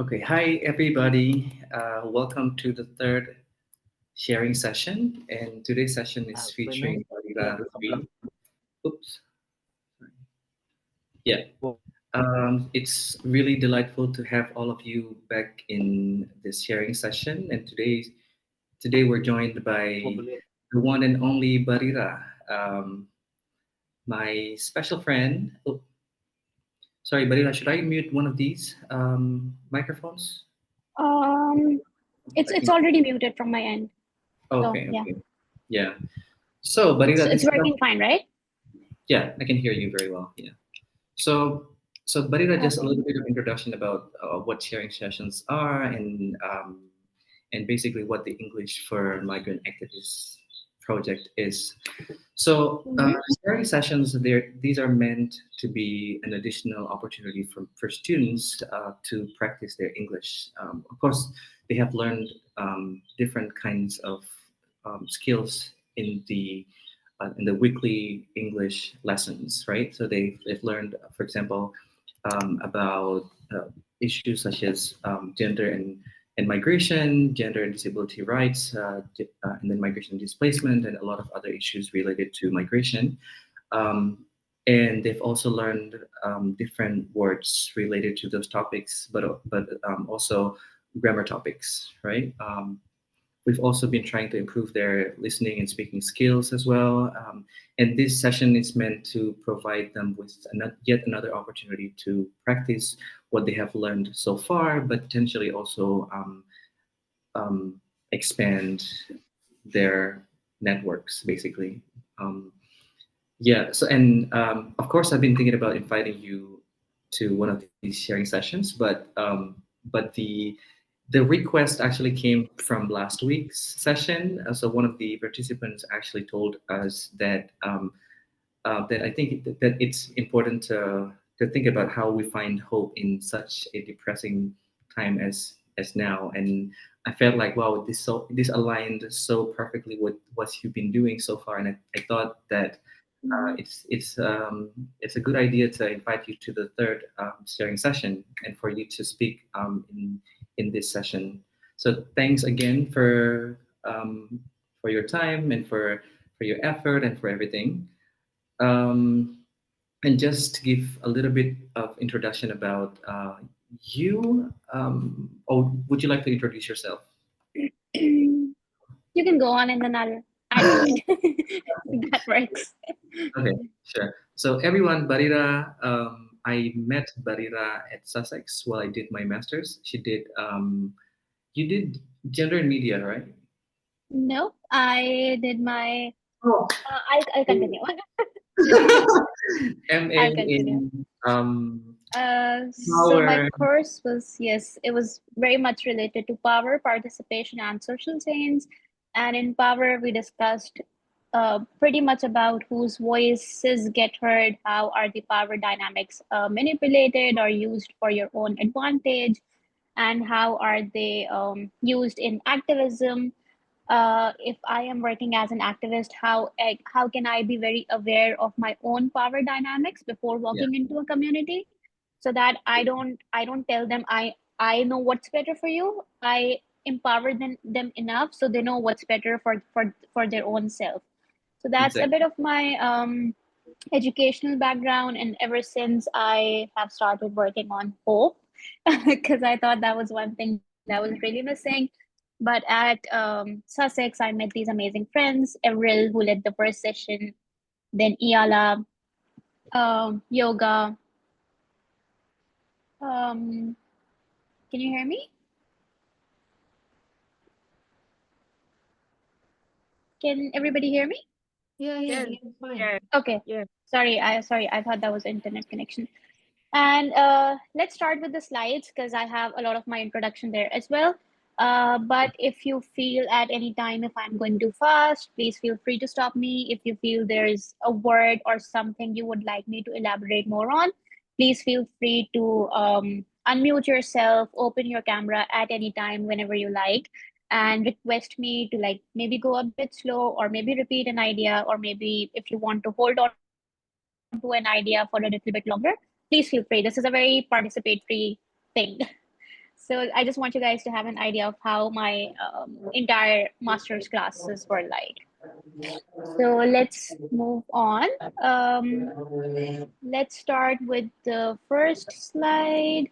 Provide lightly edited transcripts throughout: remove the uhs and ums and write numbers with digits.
Okay, hi everybody. Welcome to the third sharing session, and today's session is featuring Bareera Rauf. Oops, yeah. It's really delightful to have all of you back in this sharing session, and today we're joined by the one and only Bareera, my special friend. Oh, sorry, Bareera, should I mute one of these microphones? Um, it's I it's think. already muted from my end. So Okay, yeah, okay, yeah. So, it's Bareera, it's this is working fine, right? yeah, I can hear you very well. Yeah. So, so Barira, just a Okay. little bit of introduction about what sharing sessions are and basically what the English for Migrant Activists project is. So, Mm-hmm. sharing sessions, these are meant to be an additional opportunity for students to practice their English. Of course, they have learned different kinds of skills in the weekly English lessons, right? So they've learned, for example, about issues such as gender and migration, gender and disability rights, and then migration and displacement, and a lot of other issues related to migration. Um, and they've also learned different words related to those topics, but also grammar topics, right? We've also been trying to improve their listening and speaking skills as well. And this session is meant to provide them with yet another opportunity to practice what they have learned so far, but potentially also expand their networks, basically. Um, yeah. So, and of course, I've been thinking about inviting you to one of these sharing sessions, but the request actually came from last week's session. So one of the participants actually told us that I think that it's important to think about how we find hope in such a depressing time as now. And I felt like, wow, this aligned so perfectly with what you've been doing so far. And I thought that Mm-hmm. it's a good idea to invite you to the third sharing session and for you to speak in this session. So thanks again for your time and for your effort and for everything. Um, and just to give a little bit of introduction about you, or would you like to introduce yourself? You can go on and then I'll add to it. If that works. Okay, sure. So everyone, Barira, I met Barira at Sussex while I did my master's. You did gender and media, right? No, I did my. Oh. I'll continue. MA I'll continue. in So my power. course was, yes, it was very much related to power, participation, and social change. And in power, we discussed pretty much about whose voices get heard, how are the power dynamics manipulated or used for your own advantage, and how are they used in activism. If I am working as an activist, how can I be very aware of my own power dynamics before Yeah, walking into a community, so that I don't tell them I know what's better for you. I empower them enough so they know what's better for their own self. So that's a exactly. bit of my educational background, and ever since I have started working on hope, because I thought that was one thing that was really missing. But at Sussex, I met these amazing friends, Avril, who led the first session, then Iala, yoga. Um, can you hear me? Can everybody hear me? Yeah, Yes, you're fine. yes, Okay. yes. Sorry, I thought that was internet connection. And let's start with the slides because I have a lot of my introduction there as well. But if you feel at any time if I'm going too fast, please feel free to stop me. If you feel there's a word or something you would like me to elaborate more on, please feel free to unmute yourself, open your camera at any time whenever you like, and request me to like maybe go a bit slow or maybe repeat an idea, or maybe if you want to hold on to an idea for a little bit longer, please feel free. This is a very participate free thing. So I just want you guys to have an idea of how my entire master's classes were like. So let's move on. Um, let's start with the first slide.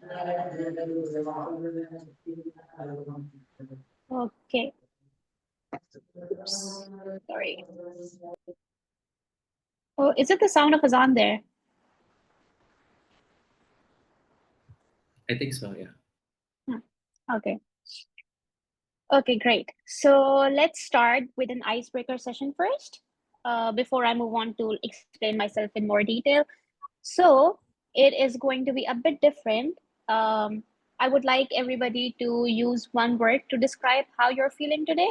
Okay. Oops. Sorry. Oh, is it the sound of Azan there? I think so, yeah. Okay. Okay, great. So let's start with an icebreaker session first, before I move on to explain myself in more detail. So it is going to be a bit different. I would like everybody to use one word to describe how you're feeling today,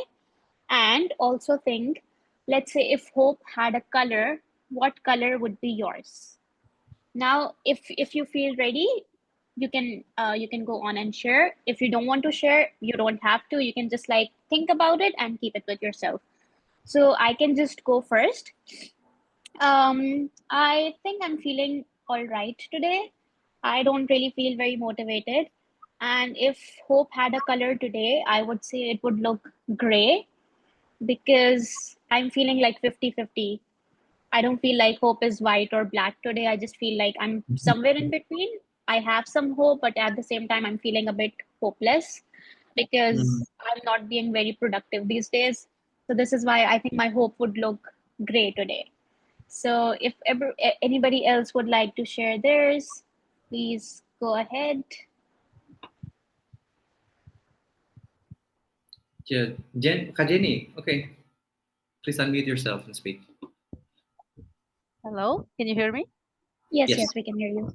and also think, let's say if hope had a color, what color would be yours? Now, if you feel ready, you can go on and share. If you don't want to share, you don't have to. You can just like think about it and keep it with yourself. So I can just go first. I think I'm feeling all right today. I don't really feel very motivated. And if hope had a color today, I would say it would look gray, because I'm feeling like 50-50. I don't feel like hope is white or black today. I just feel like I'm somewhere in between. I have some hope, but at the same time, I'm feeling a bit hopeless Mm. because I'm not being very productive these days. So this is why I think my hope would look gray today. So if ever anybody else would like to share theirs, please go ahead. Yeah, Kak Jenny, okay. Please unmute yourself and speak. Hello, can you hear me? Yes, Yes. yes, we can hear you.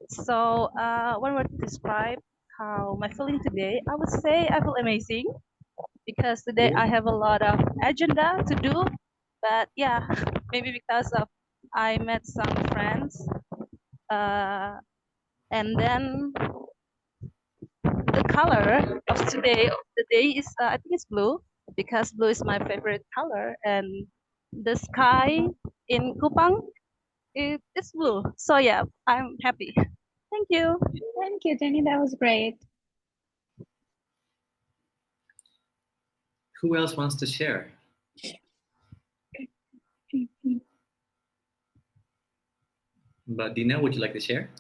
So, one word to describe how my feeling today, I would say I feel amazing because today I have a lot of agenda to do. But yeah, maybe because of I met some friends, and then the color of today, the day is I think it's blue because blue is my favorite color, and the sky in Kupang it's blue. So yeah, I'm happy. Thank you. Thank you, Jenny. That was great. Who else wants to share? But Dina, would you like to share?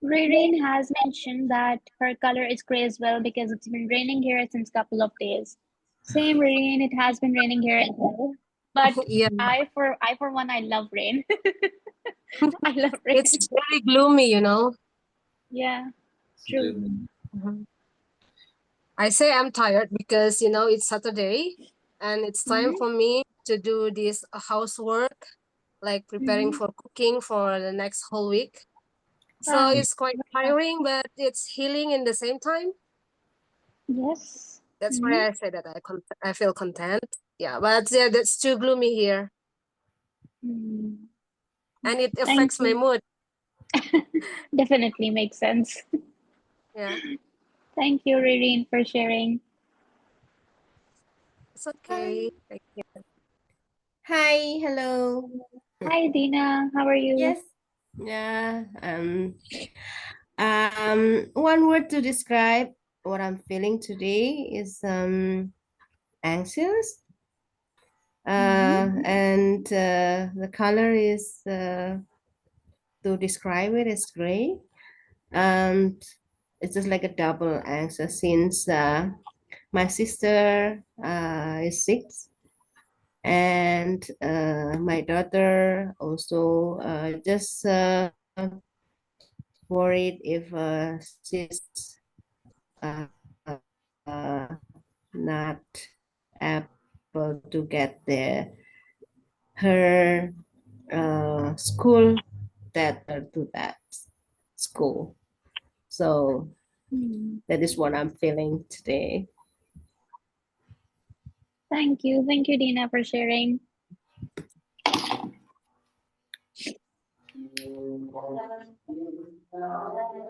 Rain has mentioned that her color is gray as well because it's been raining here since couple of days. Same rain, it has been raining here as well. But Yeah, I for one, I love rain. I love rain. it's very gloomy, you know. Yeah, It's true. blue. Mhm. I say I'm tired because, you know, it's Saturday and it's time Mm-hmm. for me to do this housework, like preparing Mm-hmm. for cooking for the next whole week. So Ah, it's quite tiring, but it's healing in the same time. yes. That's Mm-hmm. why I say that I feel content. Yeah, but yeah, that's too gloomy here, Mm. and it Thank affects my you. mood. Definitely makes sense. Yeah, Thank you, Rain, for sharing. it's okay. Thank you. Hi, hello. Hi, Dina. How are you? Yes. Yeah. One word to describe what I'm feeling today is anxious. Mm-hmm. And the color is to describe it is gray. And it's just like a double anxious since my sister is 6 and my daughter also just worried if she's uh, uh, not able to get her school that to that school. So Mm. that is what I'm feeling today. Thank you. Thank you, Dina, for sharing.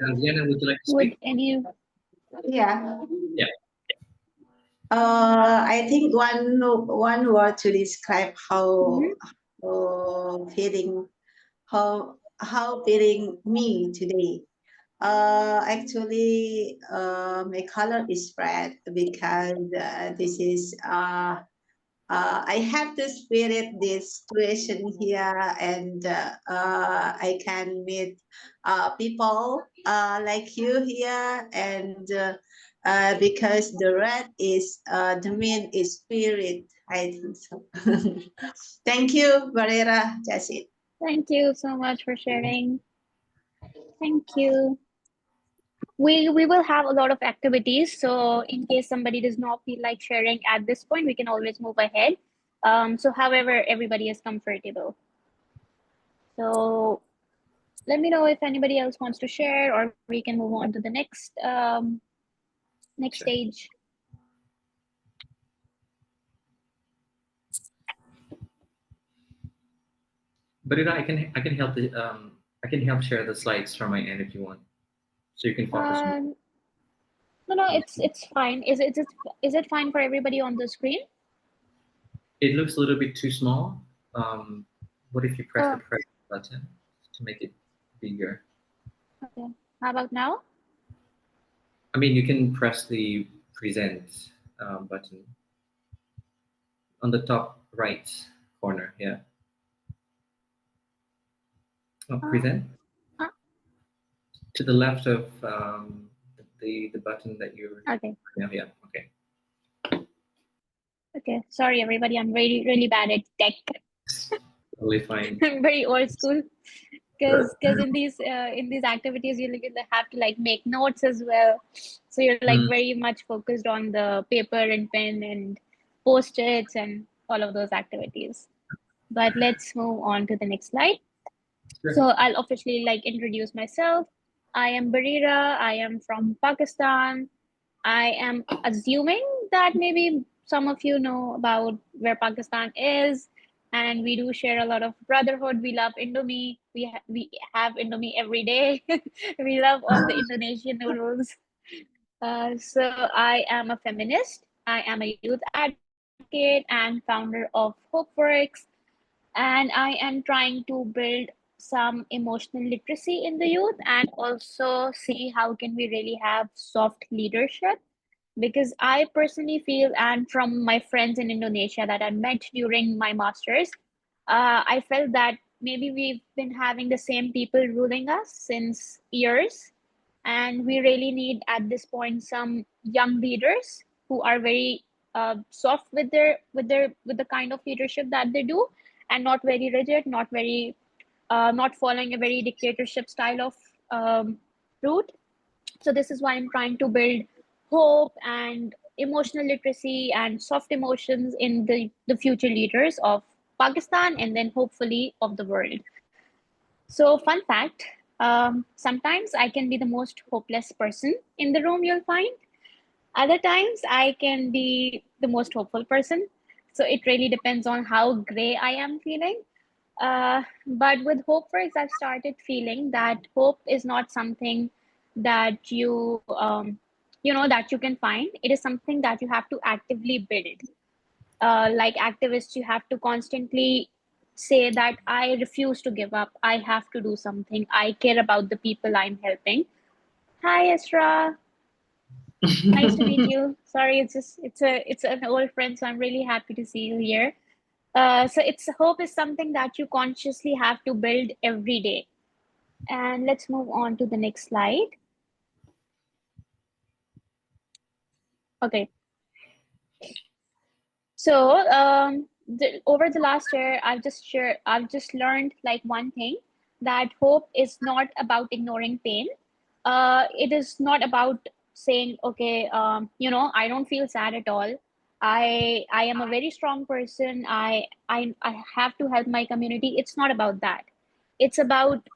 Diana, would you like to Would speak? any Yeah. Yeah. I think one word to describe Mhm. how feeling how how feeling me today. Actually, my color is red because this is I have to spirit this situation here, and I can meet people like you here, and because the red is the mean is spirit. I think so. Thank you, Bareera. That's it. Thank you so much for sharing. Thank you. We will have a lot of activities, so in case somebody does not feel like sharing at this point, we can always move ahead. So however everybody is comfortable. So let me know if anybody else wants to share, or we can move on to the next Sure. stage. But I can help I can help share the slides from my end if you want, so you can focus more. No, it's fine. Is it fine for everybody on the screen? It looks a little bit too small. What if you press the Oh, press button to make it bigger? okay. How about now? I mean, you can press the present button on the top right corner. Yeah. Oh, present Uh, to the left of the button that you're. okay. Yeah. Yeah. Okay. Okay. Sorry, everybody. I'm really bad at tech. Totally fine. I'm very old school. Because in these activities you have to like make notes as well, so you're like Mm, very much focused on the paper and pen and post-its and all of those activities. But let's move on to the next slide. sure. So I'll officially like introduce myself. I am Bareera. I am from Pakistan. I am assuming that maybe some of you know about where Pakistan is, and we do share a lot of brotherhood. We love Indomie. We have Indomie every day. We love all the Indonesian noodles. So I am a feminist. I am a youth advocate and founder of HopeWorks, and I am trying to build some emotional literacy in the youth, and also see how can we really have soft leadership, because I personally feel, and from my friends in Indonesia that I met during my master's, I felt that maybe we've been having the same people ruling us since years, and we really need at this point some young leaders who are very soft with the kind of leadership that they do, and not very rigid, not following a very dictatorship style of route. So this is why I'm trying to build hope and emotional literacy and soft emotions in the future leaders of Pakistan, and then hopefully of the world. So fun fact, sometimes I can be the most hopeless person in the room you'll find. Other times I can be the most hopeful person. So it really depends on how gray I am feeling. But with Hope Works, I've started feeling that hope is not something that that you can find. It is something that you have to actively build. Like activists, you have to constantly say that I refuse to give up. I have to do something. I care about the people I'm helping. Hi, Esra. Nice to meet you. Sorry, it's an old friend, so I'm really happy to see you here. So it's hope is something that you consciously have to build every day. And let's move on to the next slide. Okay. So over the last year, I've just learned like one thing, that hope is not about ignoring pain. It is not about saying, okay, I don't feel sad at all. I am a very strong person. I have to help my community. It's not about that. It's about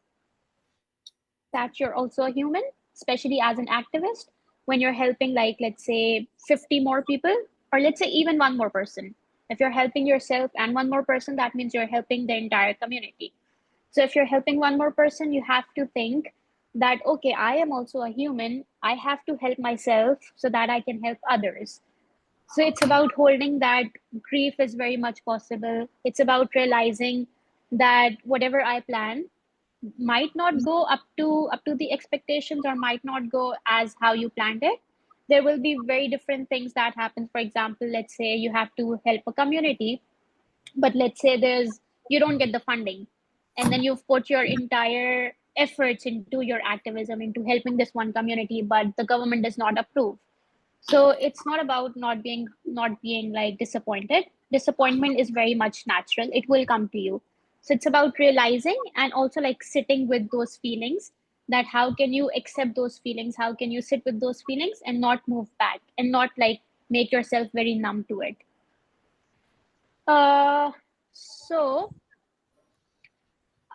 that you're also a human, especially as an activist, when you're helping, like, let's say 50 more people, or let's say even one more person. If you're helping yourself and one more person, that means you're helping the entire community. So if you're helping one more person, you have to think that, okay, I am also a human. I have to help myself so that I can help others. So it's about holding that grief is very much possible. It's about realizing that whatever I plan, might not go up to the expectations, or might not go as how you planned it. There will be very different things that happen. For example, let's say you have to help a community, but let's say you don't get the funding, and then you've put your entire efforts into your activism, into helping this one community, but the government does not approve. So it's not about not being like disappointed. Disappointment is very much natural. It will come to you. So it's about realizing and also like sitting with those feelings, that how can you accept those feelings, how can you sit with those feelings and not move back, and not like make yourself very numb to it. So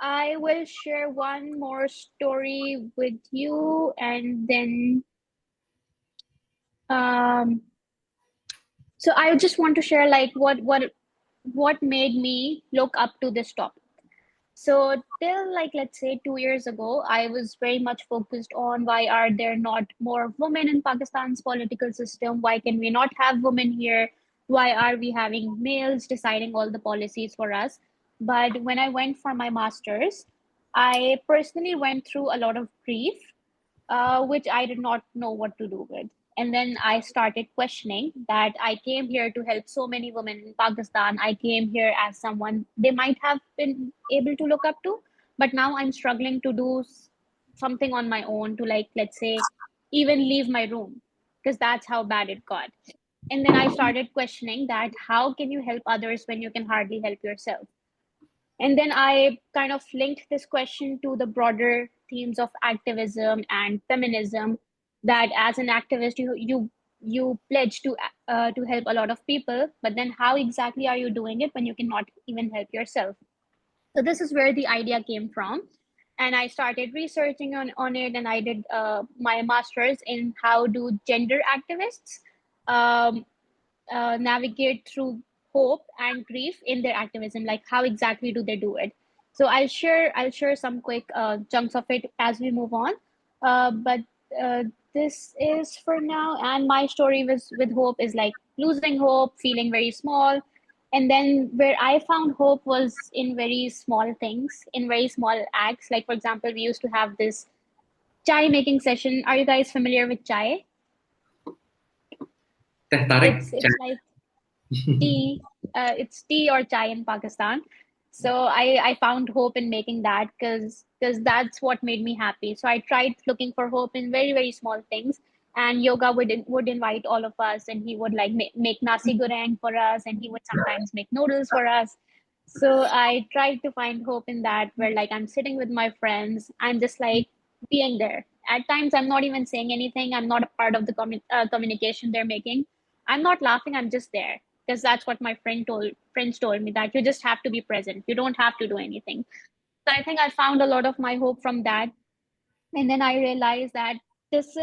I will share one more story with you, and then um so I just want to share like what made me look up to this topic. So till like let's say 2 years ago, I was very much focused on why are there not more women in Pakistan's political system? Why can we not have women here? Why are we having males deciding all the policies for us? But when I went for my master's, I personally went through a lot of grief, which I did not know what to do with. And then I started questioning that I came here to help so many women in Pakistan. I came here as someone they might have been able to look up to, but now I'm struggling to do something on my own to, like, let's say, even leave my room, because that's how bad it got. And then I started questioning that how can you help others when you can hardly help yourself? And then I kind of linked this question to the broader themes of activism and feminism. That as an activist, you pledge to help a lot of people, but then how exactly are you doing it when you cannot even help yourself? So this is where the idea came from, and I started researching on it, and I did my master's in how do gender activists um, navigate through hope and grief in their activism. Like how exactly do they do it? So I'll share some quick chunks of it as we move on. But uh, this is for now, and my story with hope is like losing hope, feeling very small. And then where I found hope was in very small things, in very small acts. Like for example, we used to have this chai making session. Are you guys familiar with chai? Teh tarik, It's like tea. It's tea or chai in Pakistan. So I found hope in making that, because that's what made me happy. So I tried looking for hope in very very small things. And yoga would invite all of us, and he would like make nasi goreng for us, and he would sometimes make noodles for us. So I tried to find hope in that, where like I'm sitting with my friends, I'm just like being there. At times I'm not even saying anything. I'm not a part of the communication they're making. I'm not laughing. I'm just there, because that's what my friends told me, that you just have to be present. You don't have to do anything. So I think I found a lot of my hope from that. And then I realized that this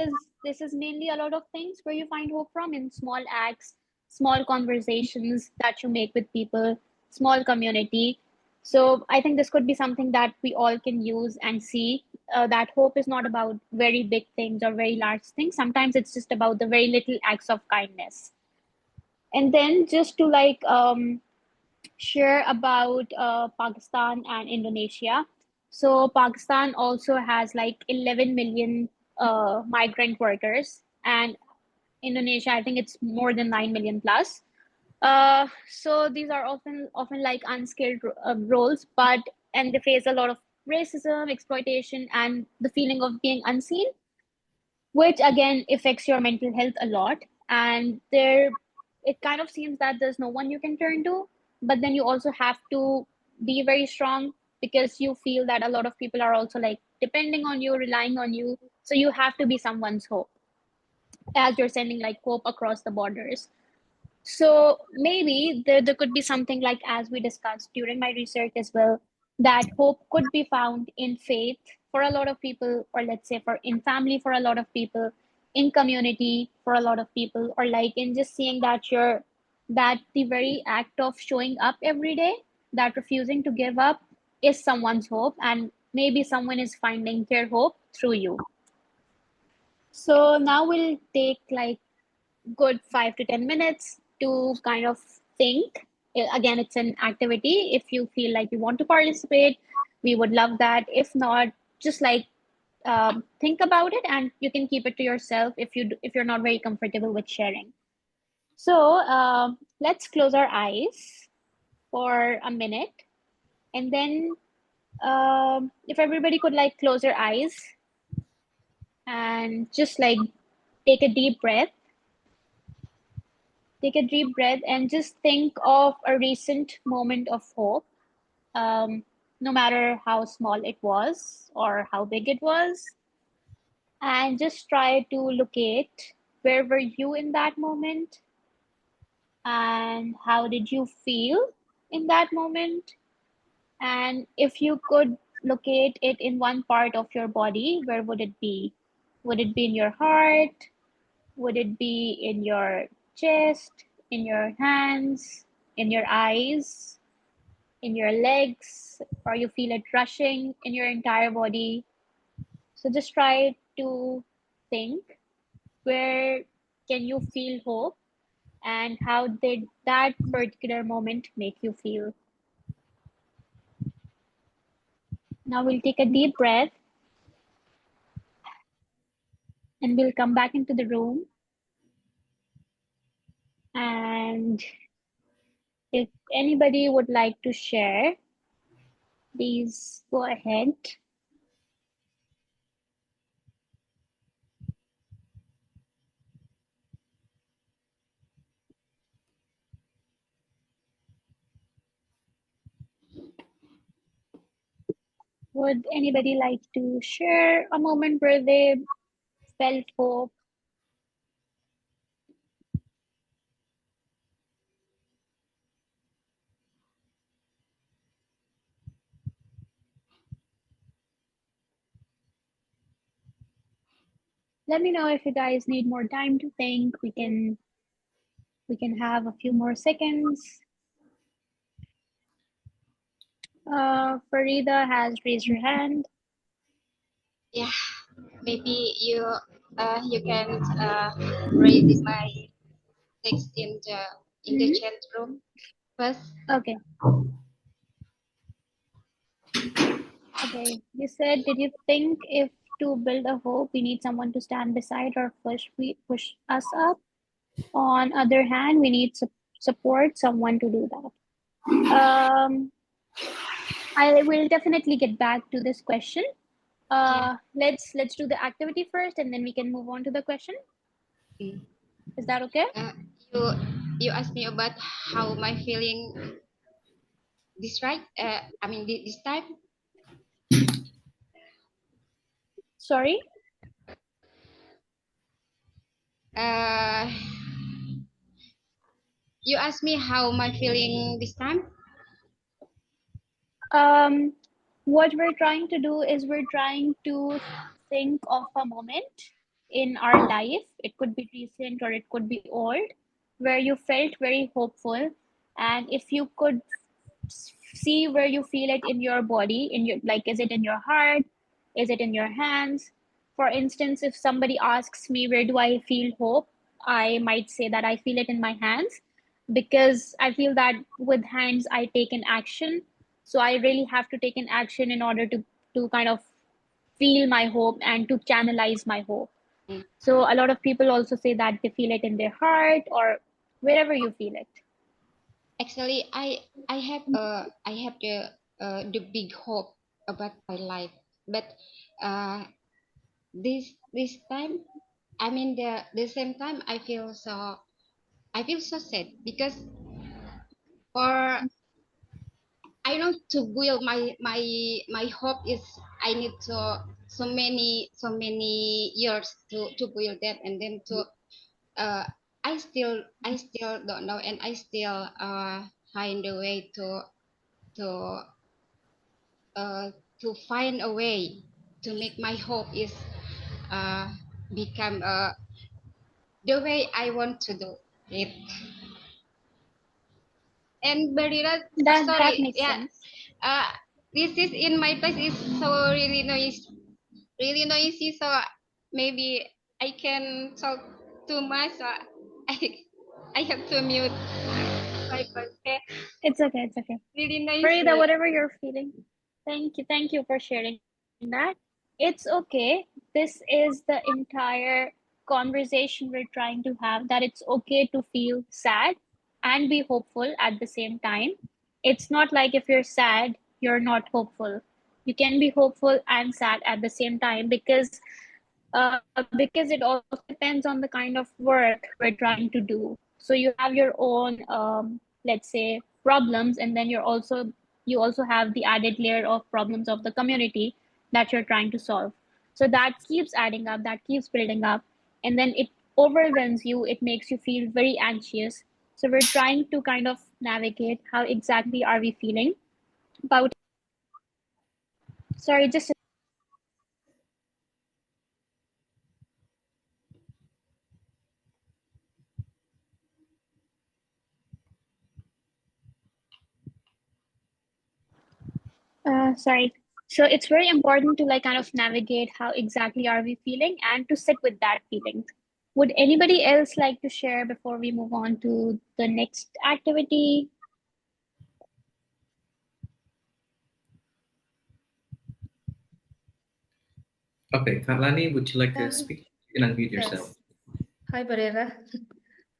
is mainly a lot of things where you find hope from, in small acts, small conversations that you make with people, small community. So I think this could be something that we all can use and see, that hope is not about very big things or very large things. Sometimes it's just about the very little acts of kindness. And then just to like share about Pakistan and Indonesia. So Pakistan also has like 11 million migrant workers, and Indonesia, I think it's more than 9 million plus. So these are often like unskilled roles, but and they face a lot of racism, exploitation, and the feeling of being unseen, which again affects your mental health a lot. And there, it kind of seems that there's no one you can turn to, but then you also have to be very strong, because you feel that a lot of people are also like depending on you, relying on you. So you have to be someone's hope, as you're sending like hope across the borders. So maybe there could be something like, as we discussed during my research as well, that hope could be found in faith for a lot of people, or let's say for in family for a lot of people, in community for a lot of people, or like in just seeing that the very act of showing up every day, that refusing to give up, is someone's hope, and maybe someone is finding their hope through you. So now we'll take like good 5 to 10 minutes to kind of think. Again, it's an activity. If you feel like you want to participate, we would love that. If not, just like think about it, and you can keep it to yourself if you're not very comfortable with sharing. So let's close our eyes for a minute, and then if everybody could like close their eyes and just like take a deep breath. Take a deep breath and just think of a recent moment of hope, um, no matter how small it was or how big it was, and just try to locate where were you in that moment and how did you feel in that moment. And if you could locate it in one part of your body, where would it be? Would it be in your heart? Would it be in your chest, in your hands, in your eyes, in your legs, or you feel it rushing in your entire body? So just try to think, where can you feel hope, and how did that particular moment make you feel? Now we'll take a deep breath and we'll come back into the room. And if anybody would like to share, please go ahead. Would anybody like to share a moment where they felt hope? Let me know if you guys need more time to think. We can have a few more seconds. Farida has raised her hand. Yeah, maybe you can read my text in the chat room first. Okay. Okay. You said, did you think if to build a hope, we need someone to stand beside or push us up? On other hand, we need support someone to do that. I will definitely get back to this question. Let's do the activity first, and then we can move on to the question. Mm. Is that okay? You asked me about how my feeling this right? I mean this time. Sorry. You asked me how my feeling this time. What we're trying to do is we're trying to think of a moment in our life. It could be recent or it could be old, where you felt very hopeful, and if you could see where you feel it in your body, in your, like, is it in your heart, is it in your hands? For instance, if somebody asks me where do I feel hope, I might say that I feel it in my hands, because I feel that with hands I take an action. So I really have to take an action in order to kind of feel my hope and to channelize my hope. Mm. So a lot of people also say that they feel it in their heart or wherever you feel it. Actually, I have the big hope about my life, but this time, I mean the same time I feel so sad because for I know to build my hope is I need so many years to build that, and then to uh I still don't know, and I still find a way to uh to find a way to make my hope is uh become the way I want to do it. And Barira, That sorry, makes yeah, sense. uh this is in my place is so really noisy, so maybe I can talk too much, so I I have to mute my voice. Okay? It's okay. It's okay. Really Farida, noisy. whatever you're feeling. Thank you for sharing that. It's okay. This is the entire conversation we're trying to have, that it's okay to feel sad and be hopeful at the same time. It's not like if you're sad, you're not hopeful. You can be hopeful and sad at the same time, because it also depends on the kind of work we're trying to do. So you have your own, let's say, problems, and then you also have the added layer of problems of the community that you're trying to solve. So that keeps adding up, that keeps building up, and then it overwhelms you. It makes you feel very anxious. So we're trying to kind of navigate how exactly are we feeling about. Sorry, just sorry. So it's very important to like kind of navigate how exactly are we feeling and to sit with that feeling. Would anybody else like to share before we move on to the next activity? Okay, Katlani, would you like to speak? You can unmute yourself. Yes. Hi, Bareera.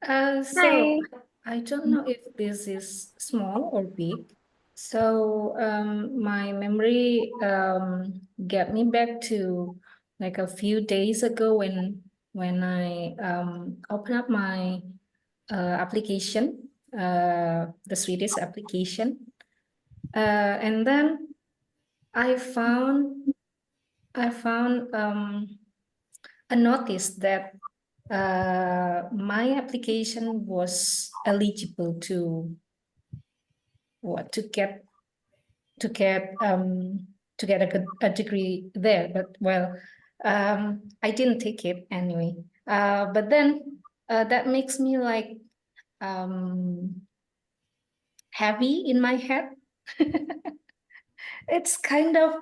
Hi. I don't know if this is small or big. So my memory get me back to like a few days ago when I opened up my application, the Swedish application, and then I found a notice that my application was eligible to what to get a degree there, but well, I didn't take it anyway. But then that makes me like heavy in my head. it's kind of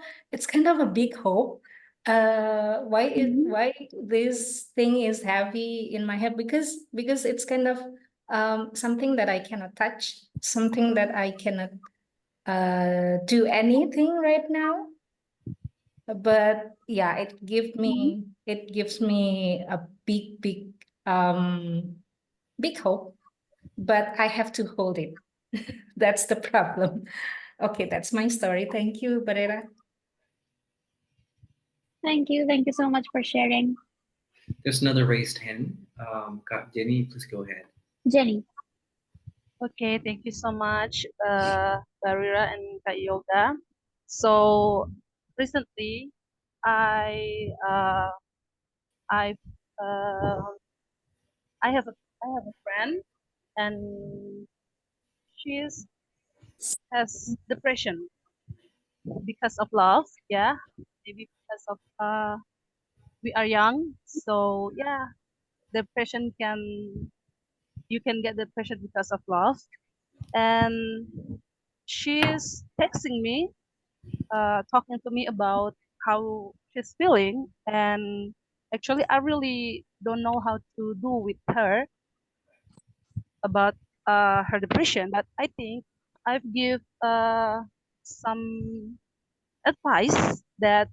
a big hope. Why this thing is heavy in my head? Because it's kind of something that I cannot touch, something that I cannot do anything right now. But yeah, it gives me a big big hope, but I have to hold it. That's the problem. Okay, that's my story. Thank you, Bareera. Thank you. Thank you so much for sharing. There's another raised hand. Jenny, please go ahead. Jenny. Okay, thank you so much, Bareera and Kak Yoga. So recently, I uh, I uh, I have a friend, and she's has depression because of love. Yeah, maybe because of we are young. So yeah, depression can you can get depression because of love, and she's texting me, talking to me about how she's feeling, and actually I really don't know how to do with her about her depression, but I think I've give some advice that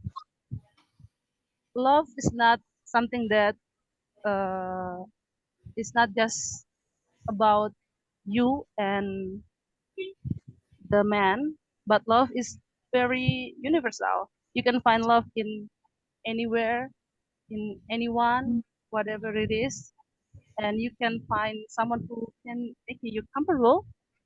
love is not something that uh, is not just about you and the man, but love is very universal. You can find love in anywhere, in anyone, whatever it is, and you can find someone who can make you comfortable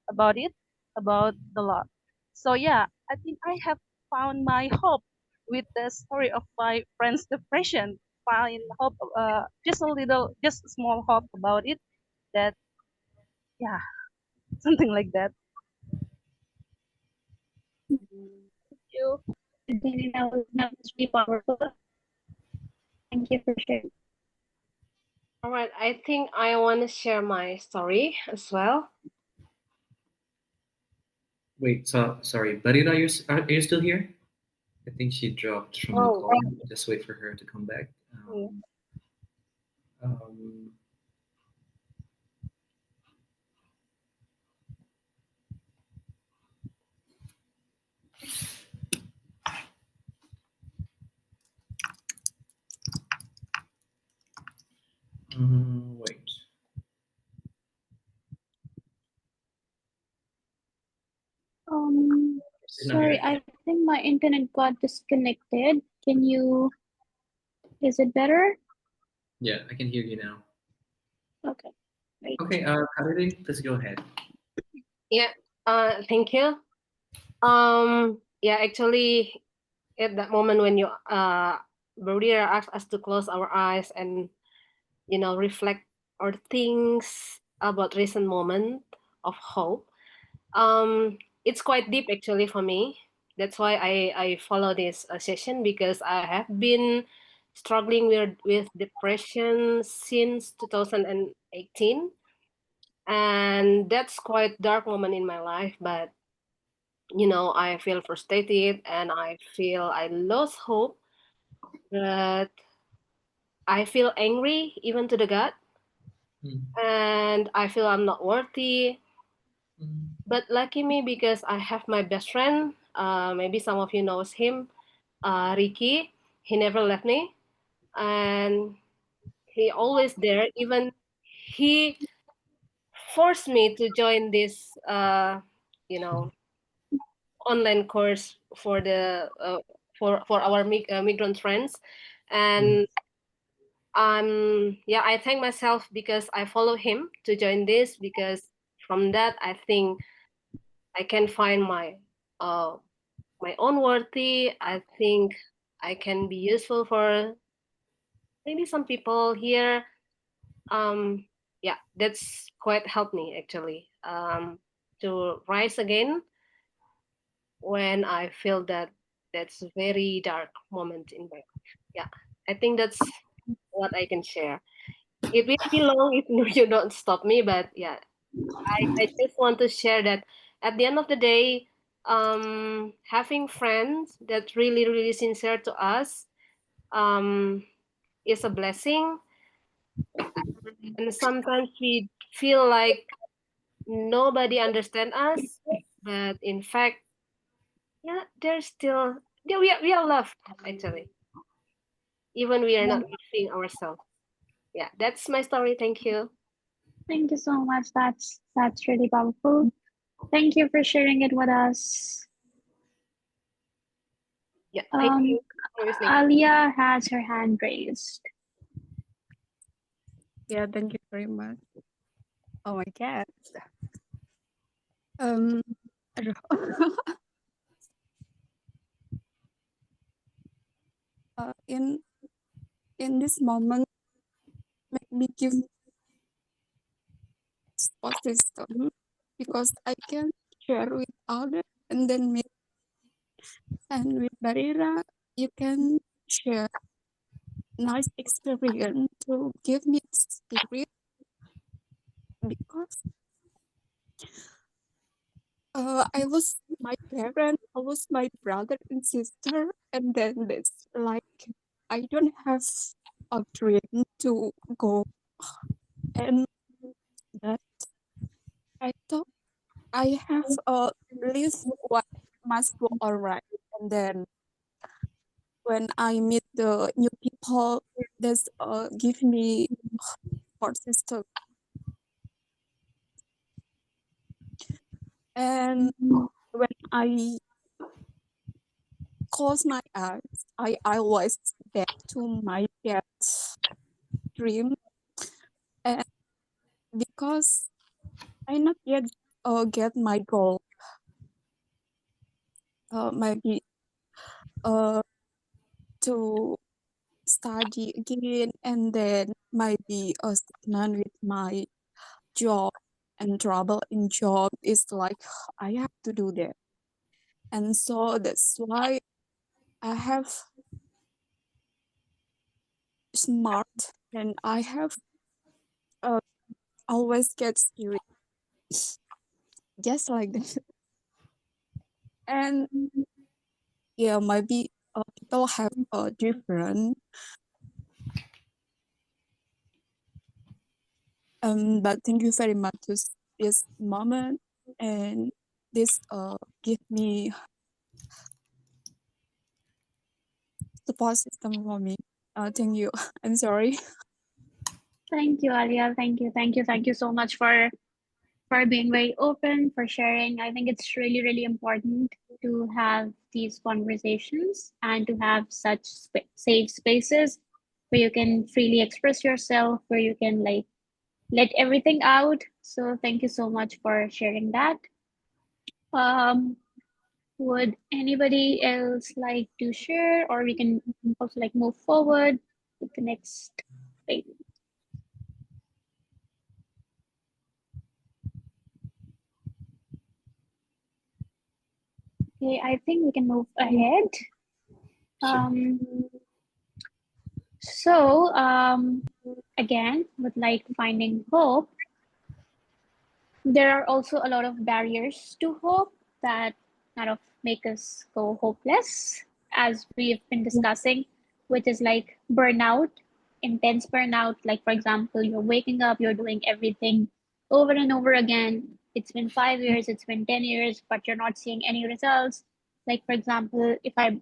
about it, about the love. So yeah, I think I have found my hope with the story of my friend's depression. Find hope, just a little, just a small hope about it. That yeah, something like that. Thank you. Jenny, that was really powerful. Thank you for sharing. All right, I think I want to share my story as well. Wait, so sorry, Bareera, are you still here? I think she dropped from the Oh, call. Just wait for her to come back. Um, Wait. It's not Sorry, here. I think my internet got disconnected. Is it better? Yeah, I can hear you now. Okay, great. Okay, Karin, please go ahead. Yeah. Thank you. Yeah, actually, at that moment when Bareera asked us to close our eyes and reflect or things about recent moment of hope. It's quite deep actually for me. That's why I follow this session, because I have been struggling with depression since 2018, and that's quite dark moment in my life. But I feel frustrated and I feel I lost hope, but I feel angry even to the God, and I feel I'm not worthy. But lucky me, because I have my best friend. Maybe some of you knows him, Ricky. He never left me, and he always there. Even he forced me to join this, online course for the for our migrant friends, and yeah, I thank myself because I follow him to join this, because from that I think I can find my own worthy. I think I can be useful for maybe some people here. Yeah, that's quite helped me actually, to rise again when I feel that's a very dark moment in my life. Yeah, I think that's what I can share. It will be long if you don't stop me, but yeah, I just want to share that at the end of the day, having friends that really sincere to us, um, is a blessing. And sometimes we feel like nobody understand us, but in fact, yeah, there's still, yeah, we are loved actually, even we are not seeing ourselves. Yeah, that's my story. Thank you. Thank you so much. That's really powerful. Thank you for sharing it with us. Yeah, thank you for listening. Alia has her hand raised. Yeah, thank you very much. Oh my God. Um, aduh. In this moment, make me give support system, because I can share with others, and then and with Bareera, you can share nice experience to give me spirit, because I lost my parent, I lost my brother and sister, and then it's like I don't have a dream to go, and that I thought I have a list what must go all right, and then when I meet the new people, that's give me support system. And when I close my eyes, I always back to my dad's dream, and because I not yet get my goal, maybe to study again, and then maybe stagnant with my job and trouble in job is like I have to do that. And so that's why I have smart, and I have always get spirit just like that. And yeah, maybe people have a different, but thank you very much to this moment, and this give me support system for me. Thank you. I'm sorry. Thank you, Alia. Thank you so much for being very open, for sharing. I think it's really, really important to have these conversations and to have such safe spaces where you can freely express yourself, where you can like let everything out. So thank you so much for sharing that. Um, would anybody else like to share, or we can also like move forward with the next thing? Okay, I think we can move ahead. Um, again, with like finding hope, there are also a lot of barriers to hope that kind of make us go hopeless, as we've been discussing, which is like burnout, intense burnout. Like, for example, you're waking up, you're doing everything over and over again. It's been 5 years, it's been 10 years, but you're not seeing any results. Like, for example, if I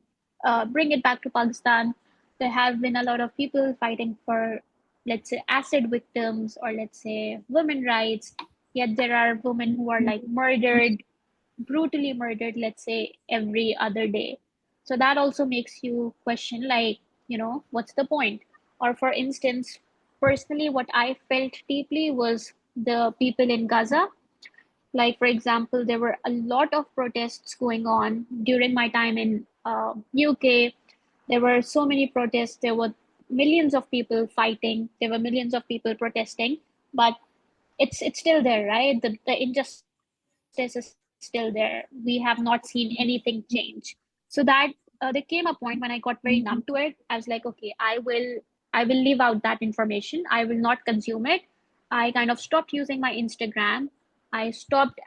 bring it back to Pakistan, there have been a lot of people fighting for, let's say, acid victims, or let's say women rights, yet there are women who are like murdered, brutally murdered, let's say, every other day. So that also makes you question, like, what's the point? Or for instance, personally, what I felt deeply was the people in Gaza. Like, for example, there were a lot of protests going on during my time in UK. There were so many protests. There were millions of people fighting. There were millions of people protesting. But it's still there, right? The injustice is still there. We have not seen anything change. So that there came a point when I got very numb to it. I was like, okay, I will leave out that information. I will not consume it. I kind of stopped using my Instagram. I stopped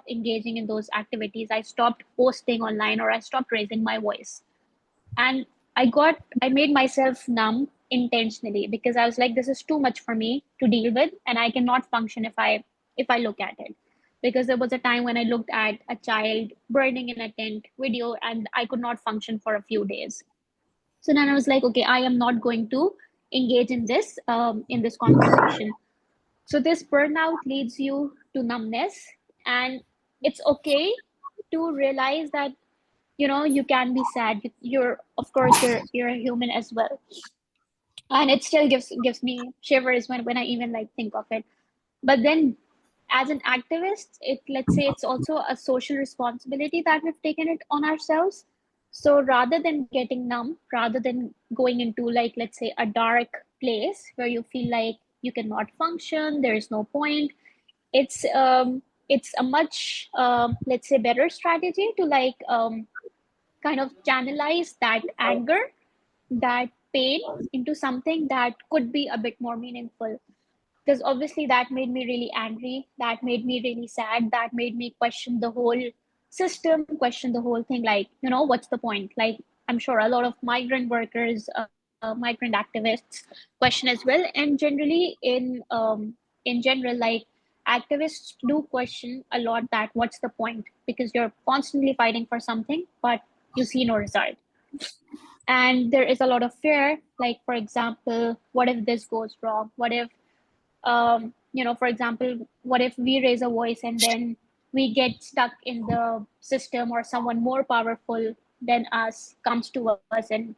engaging in those activities. I stopped posting online, or I stopped raising my voice. And I made myself numb intentionally, because I was like, this is too much for me to deal with, and I cannot function if I look at it. Because there was a time when I looked at a child burning in a tent video, and I could not function for a few days. So then I was like, okay, I am not going to engage in this conversation. So this burnout leads you to numbness, and it's okay to realize that you can be sad. You're, of course, you're a human as well. And it still gives me shivers when I even like think of it. But then, as an activist, let's say it's also a social responsibility that we've taken it on ourselves. So rather than getting numb, rather than going into, like, let's say, a dark place where you feel like you cannot function, there is no point, it's a much, let's say, better strategy to like kind of channelize that anger, that pain, into something that could be a bit more meaningful. Because obviously that made me really angry, that made me really sad, that made me question the whole system, question the whole thing. Like, what's the point? Like, I'm sure a lot of migrant workers, migrant activists question as well. And generally, in general, like, activists do question a lot that what's the point, because you're constantly fighting for something, but you see no result. And there is a lot of fear, like, for example, what if this goes wrong? What if, for example, what if we raise a voice and then we get stuck in the system, or someone more powerful than us comes to us and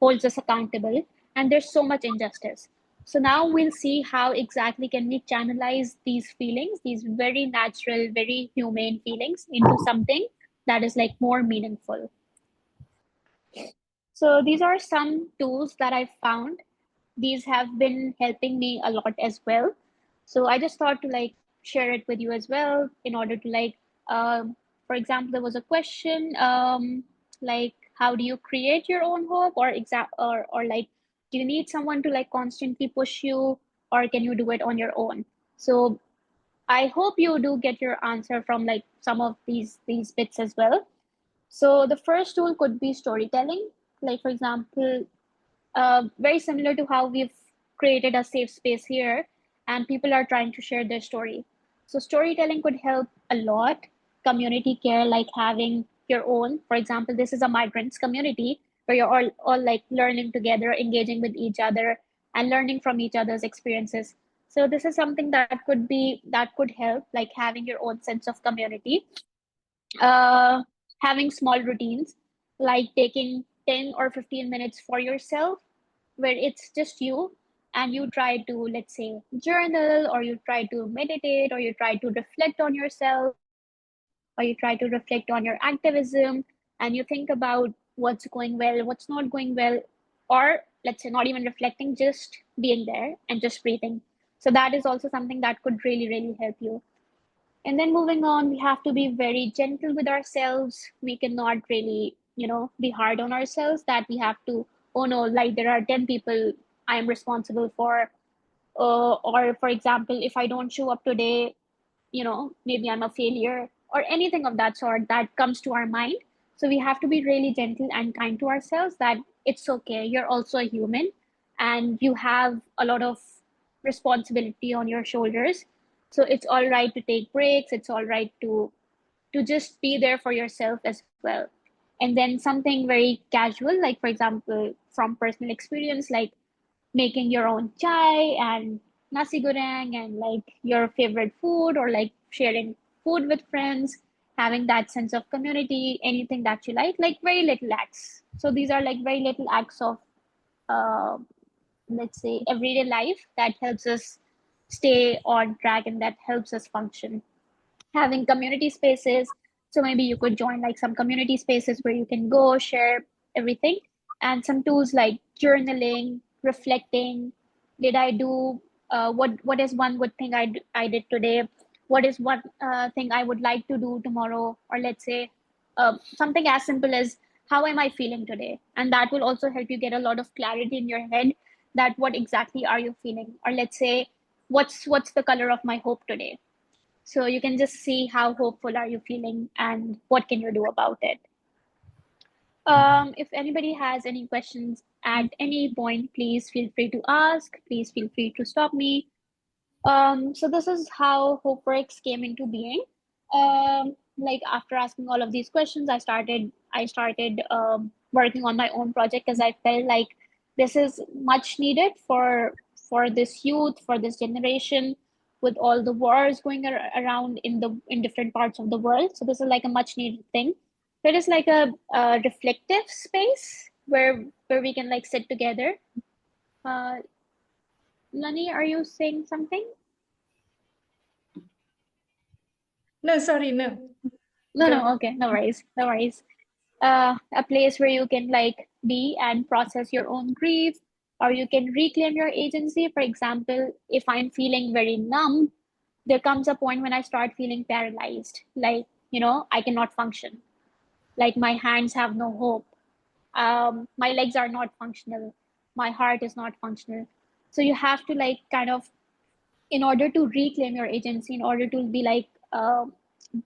holds us accountable? And there's so much injustice. So now we'll see how exactly can we channelize these feelings, these very natural, very humane feelings, into something that is like more meaningful. So these are some tools that I found. These have been helping me a lot as well. So I just thought to like share it with you as well, in order to like, for example, there was a question, like, how do you create your own hope, or like, do you need someone to like constantly push you, or can you do it on your own? So I hope you do get your answer from like some of these bits as well. So the first tool could be storytelling. Like, for example, very similar to how we've created a safe space here, and people are trying to share their story. So storytelling could help a lot. Community care, like having your own, for example, this is a migrants community where you're all like learning together, engaging with each other, and learning from each other's experiences. So this is something that could help, like having your own sense of community, uh, having small routines, like taking 10 or 15 minutes for yourself, where it's just you, and you try to, let's say, journal, or you try to meditate, or you try to reflect on yourself, or you try to reflect on your activism, and you think about what's going well, what's not going well, or let's say not even reflecting, just being there and just breathing. So that is also something that could really, really help you. And then moving on, we have to be very gentle with ourselves. We cannot really, be hard on ourselves, that we have to, oh no, like there are 10 people I am responsible for. Or for example, if I don't show up today, maybe I'm a failure, or anything of that sort that comes to our mind. So we have to be really gentle and kind to ourselves, that it's okay, you're also a human, and you have a lot of responsibility on your shoulders. So it's all right to take breaks, it's all right to just be there for yourself as well. And then something very casual, like for example, from personal experience, like making your own chai and nasi goreng and like your favorite food, or like sharing food with friends, having that sense of community, anything that you like very little acts. So these are like very little acts of, uh, let's say, everyday life that helps us stay on track and that helps us function. Having community spaces, so maybe you could join like some community spaces where you can go share everything, and some tools like journaling, reflecting. Did I do, what is one good thing I did today? What is one thing I would like to do tomorrow? Or let's say, something as simple as, how am I feeling today? And that will also help you get a lot of clarity in your head, that what exactly are you feeling? Or let's say, what's the color of my hope today? So you can just see how hopeful are you feeling and what can you do about it. If anybody has any questions at any point, please feel free to ask. Please feel free to stop me. So this is how HopeWorks came into being. Like after asking all of these questions, I started working on my own project, because I felt like this is much needed for this youth, for this generation, with all the wars going around in different parts of the world. So this is like a much needed thing. So it is like a reflective space where we can like sit together. Uh, Lani, are you saying something? No, sorry, no. No, Go. no, okay, no worries, no worries. A place where you can like be and process your own grief, or you can reclaim your agency. For example, if I'm feeling very numb, there comes a point when I start feeling paralyzed, like, I cannot function. Like my hands have no hope. My legs are not functional. My heart is not functional. So you have to like kind of, in order to reclaim your agency, in order to be like,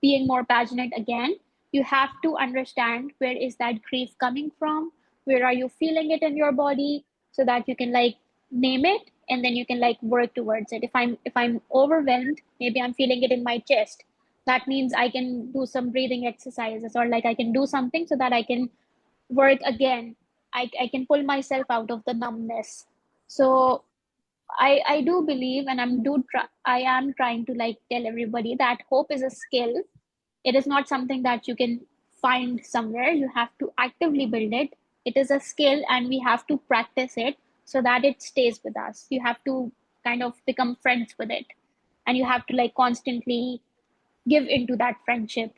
being more passionate again, you have to understand where is that grief coming from, where are you feeling it in your body, so that you can like name it, and then you can like work towards it. If I'm overwhelmed, maybe I'm feeling it in my chest. That means I can do some breathing exercises, or like I can do something so that I can work again. I can pull myself out of the numbness. So I do believe, and I am trying to like tell everybody that hope is a skill. It is not something that you can find somewhere. You have to actively build it. It is a skill, and we have to practice it so that it stays with us. You have to kind of become friends with it, and you have to like constantly give into that friendship.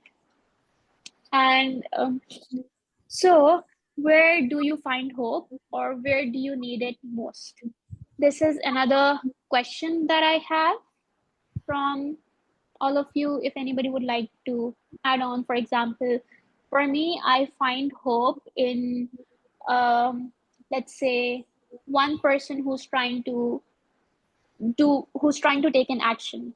And so, where do you find hope, or where do you need it most? This is another question that I have from all of you. If anybody would like to add on, for example, for me, I find hope in, let's say, one person who's trying to take an action.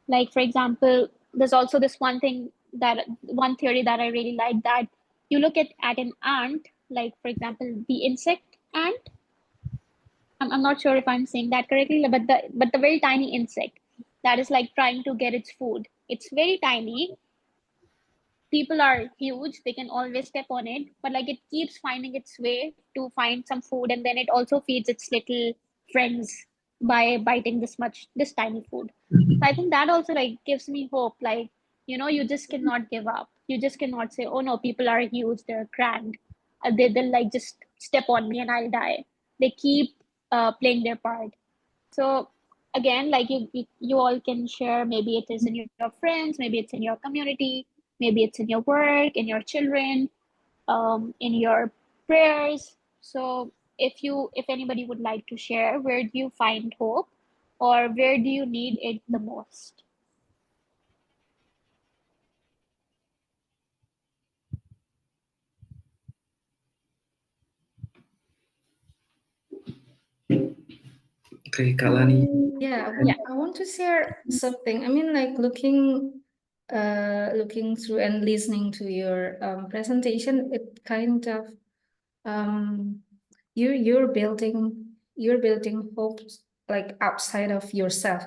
Like, for example, there's also this one theory that I really like, that you look at an ant, like, for example, the insect ant. I'm not sure if I'm saying that correctly, but the very tiny insect that is like trying to get its food. It's very tiny. People are huge. They can always step on it, but like it keeps finding its way to find some food, and then it also feeds its little friends by biting this tiny food. So I think that also like gives me hope. Like, you just cannot give up. You just cannot say, oh no, people are huge, they're grand. They'll like just step on me and I'll die. They keep playing their part. So again, like you all can share, maybe it is in your friends, maybe it's in your community, maybe it's in your work, in your children, in your prayers. So if anybody would like to share, where do you find hope or where do you need it the most? Okay, Kalani. Yeah, Yeah. I want to share something. I mean, like looking through and listening to your presentation, it kind of um, you're building hopes like outside of yourself.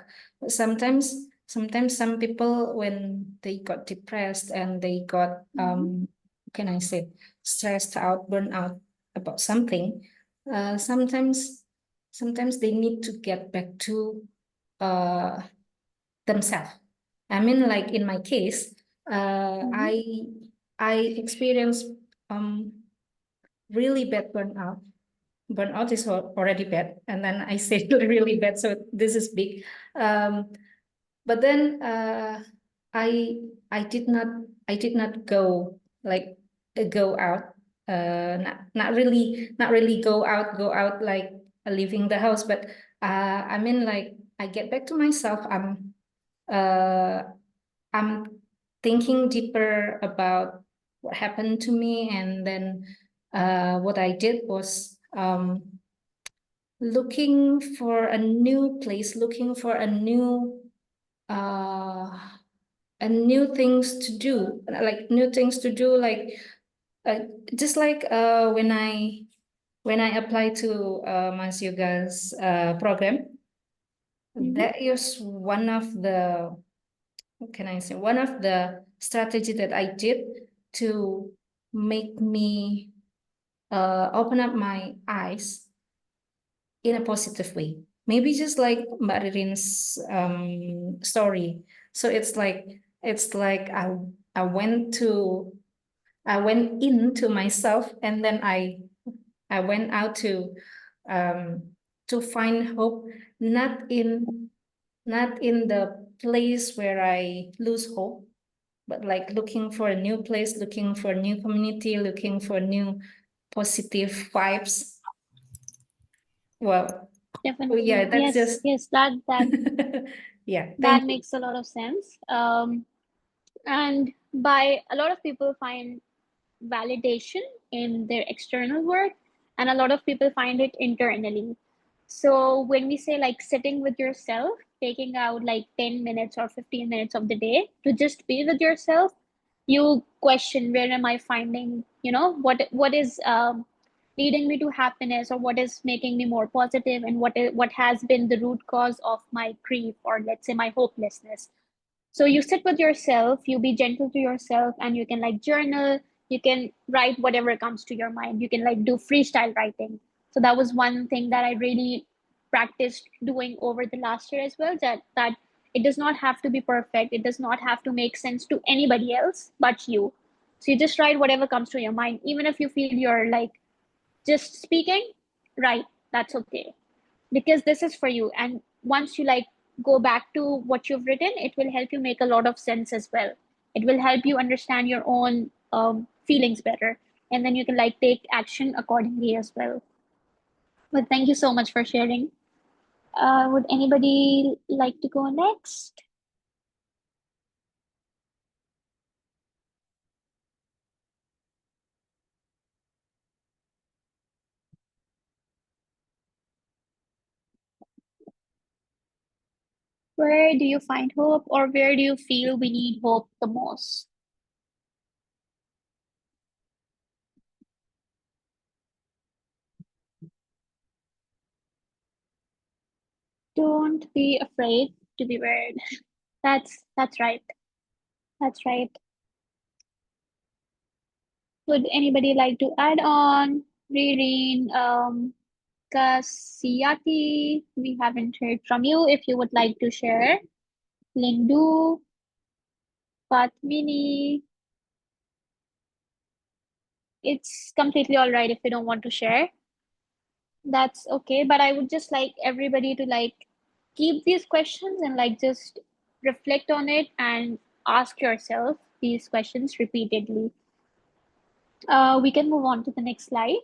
Sometimes some people, when they got depressed and they got what can I say, stressed out, burnt out about something, sometimes they need to get back to uh themselves. I mean, like in my case, I experienced really bad burnout. Burnout is already bad, and then I say really bad, so this is big. But then I I did not I did not go like go out. Not really go out like leaving the house, but I mean, like I get back to myself. Uh, I'm thinking deeper about what happened to me, and then what I did was looking for a new place, looking for uh, things to do, like new things to do, like uh, just like when I applied to Mas Yoga's program. That is one of the, what can I say, one of the strategy that I did to make me open up my eyes in a positive way. Maybe just like Mbak Ririn's story. So it's like I went to I went into myself, and then I went out to find hope, not in the place where I lose hope, but like looking for a new place, looking for a new community, looking for new positive vibes. Well, Definitely. yeah, that's Yes, just yes, that yeah. that Thank you. makes a lot of sense. And by a lot of people find validation in their external work, and a lot of people find it internally. So when we say like sitting with yourself, taking out like 10 minutes or 15 minutes of the day to just be with yourself, you question, where am I finding, what is leading me to happiness, or what is making me more positive, and what has been the root cause of my grief, or let's say my hopelessness. So you sit with yourself, you be gentle to yourself, and you can like journal, you can write whatever comes to your mind. You can like do freestyle writing. So that was one thing that I really practiced doing over the last year as well, that it does not have to be perfect. It does not have to make sense to anybody else but you. So you just write whatever comes to your mind. Even if you feel you're like just speaking, right, that's okay, because this is for you. And once you like go back to what you've written, it will help you make a lot of sense as well. It will help you understand your own feelings better, and then you can like take action accordingly as well. But thank you so much for sharing. Would anybody like to go next? Where do you find hope, or where do you feel we need hope the most? Don't be afraid to be weird. That's right. That's right. Would anybody like to add on? Reading, Kasiyati, we haven't heard from you. If you would like to share. Lindu, Patmini, it's completely all right if you don't want to share. That's okay. But I would just like everybody to like keep these questions and like just reflect on it and ask yourself these questions repeatedly. We can move on to the next slide,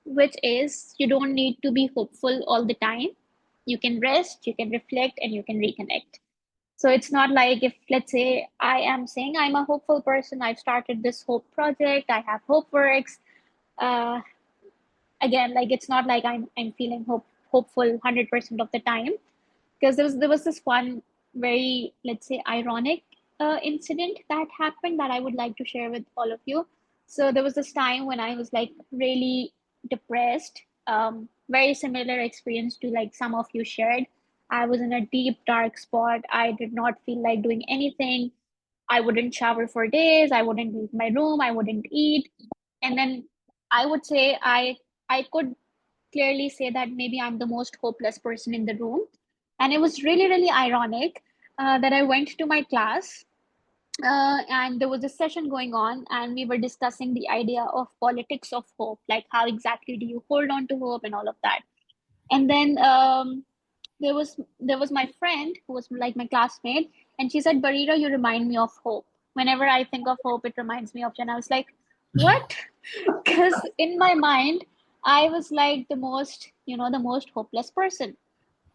which is you don't need to be hopeful all the time. You can rest, you can reflect, and you can reconnect. So it's not like if, let's say, I am saying I'm a hopeful person, I've started this hope project, I have HopeWorks. Uh, Again, like it's not like I'm feeling hopeful 100% of the time, because there was this one very, let's say, ironic incident that happened that I would like to share with all of you. So there was this time when I was like really depressed, very similar experience to like some of you shared. I was in a deep dark spot. I did not feel like doing anything. I wouldn't shower for days. I wouldn't leave my room. I wouldn't eat. And then I would say I could clearly say that maybe I'm the most hopeless person in the room. And it was really, really ironic that I went to my class and there was a session going on, and we were discussing the idea of politics of hope, like how exactly do you hold on to hope and all of that. And then there was my friend who was like my classmate, and she said, Bareera, you remind me of hope. Whenever I think of hope, it reminds me of you. And I was like, what? Because in my mind, I was like the most, the most hopeless person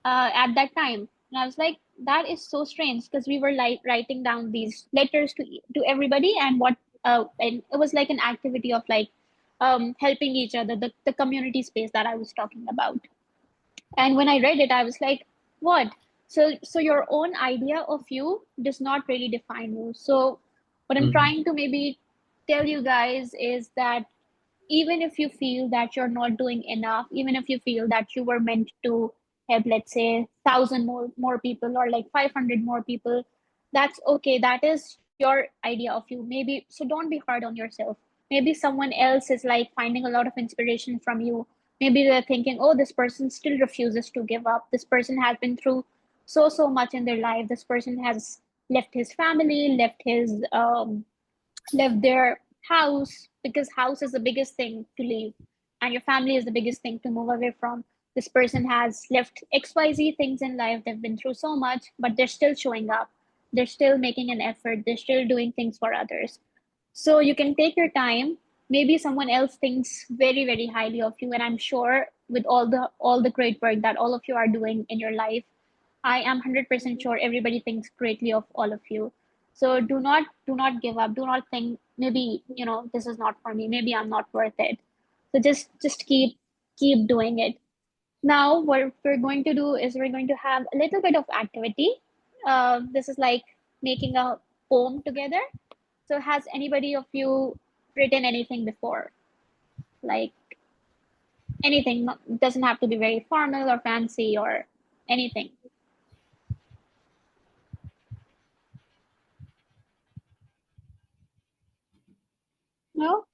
at that time. And I was like, that is so strange, because we were like writing down these letters to everybody, and and it was like an activity of like helping each other, the community space that I was talking about. And when I read it, I was like, what? So your own idea of you does not really define you. So what I'm trying to maybe tell you guys is that even if you feel that you're not doing enough, even if you feel that you were meant to have, let's say, 1,000 more people, or like 500 more people, that's okay. That is your idea of you. Maybe, so don't be hard on yourself. Maybe someone else is like finding a lot of inspiration from you. Maybe they're thinking, oh, this person still refuses to give up. This person has been through so much in their life. This person has left his family, left their house, because house is the biggest thing to leave, and your family is the biggest thing to move away from. This person has left XYZ things in life. They've been through so much, but they're still showing up. They're still making an effort. They're still doing things for others. So you can take your time. Maybe someone else thinks very, very highly of you. And I'm sure with all the great work that all of you are doing in your life, I am 100% sure everybody thinks greatly of all of you. So do not give up. Do not think maybe, this is not for me. Maybe I'm not worth it. So just keep doing it. Now what we're going to do is we're going to have a little bit of activity. This is like making a poem together. So has anybody of you written anything before? Like anything, doesn't have to be very formal or fancy or anything. No?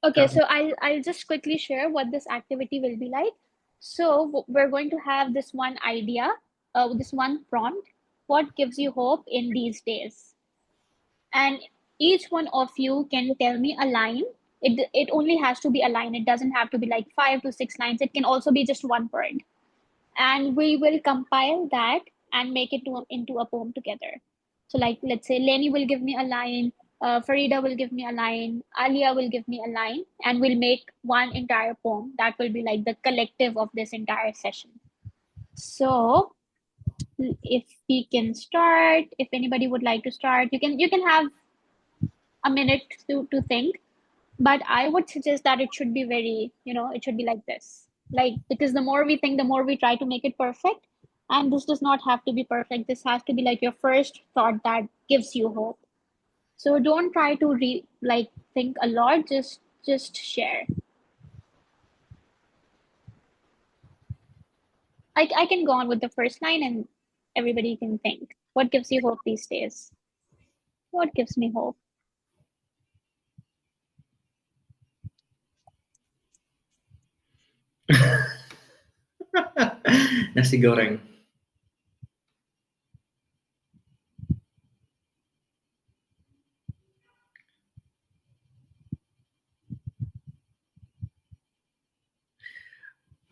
Okay, so I'll just quickly share what this activity will be like. So we're going to have this one idea, this one prompt. What gives you hope in these days? And each one of you can tell me a line. It only has to be a line. It doesn't have to be like 5 to 6 lines. It can also be just one word. And we will compile that and make it into a poem together. So like, let's say Lenny will give me a line, Farida will give me a line, Alia will give me a line, and we'll make one entire poem that will be like the collective of this entire session. So if we can start, if anybody would like to start, you can have a minute to think, but I would suggest that it should be very, it should be like this. Like, because the more we think, the more we try to make it perfect. And this does not have to be perfect. This has to be like your first thought that gives you hope. So don't try to think a lot, just share. I can go on with the first line and everybody can think. What gives you hope these days? What gives me hope? Nasi goreng.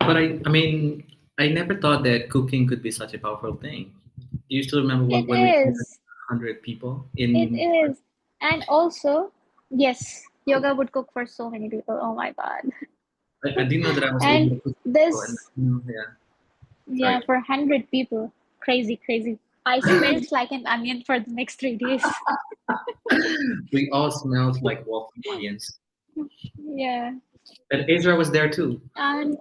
But I mean, I never thought that cooking could be such a powerful thing. Do you still remember It when we had is. 100 people It in? is. And also, yes, yoga would cook for so many people. Oh my God. I didn't know that I was able And to cook for people. And this, yeah, yeah, sorry. for 100 people. Crazy, crazy. I smelled like an onion for the next 3 days. We all smelled like walking onions. Yeah. And Ezra was there too. And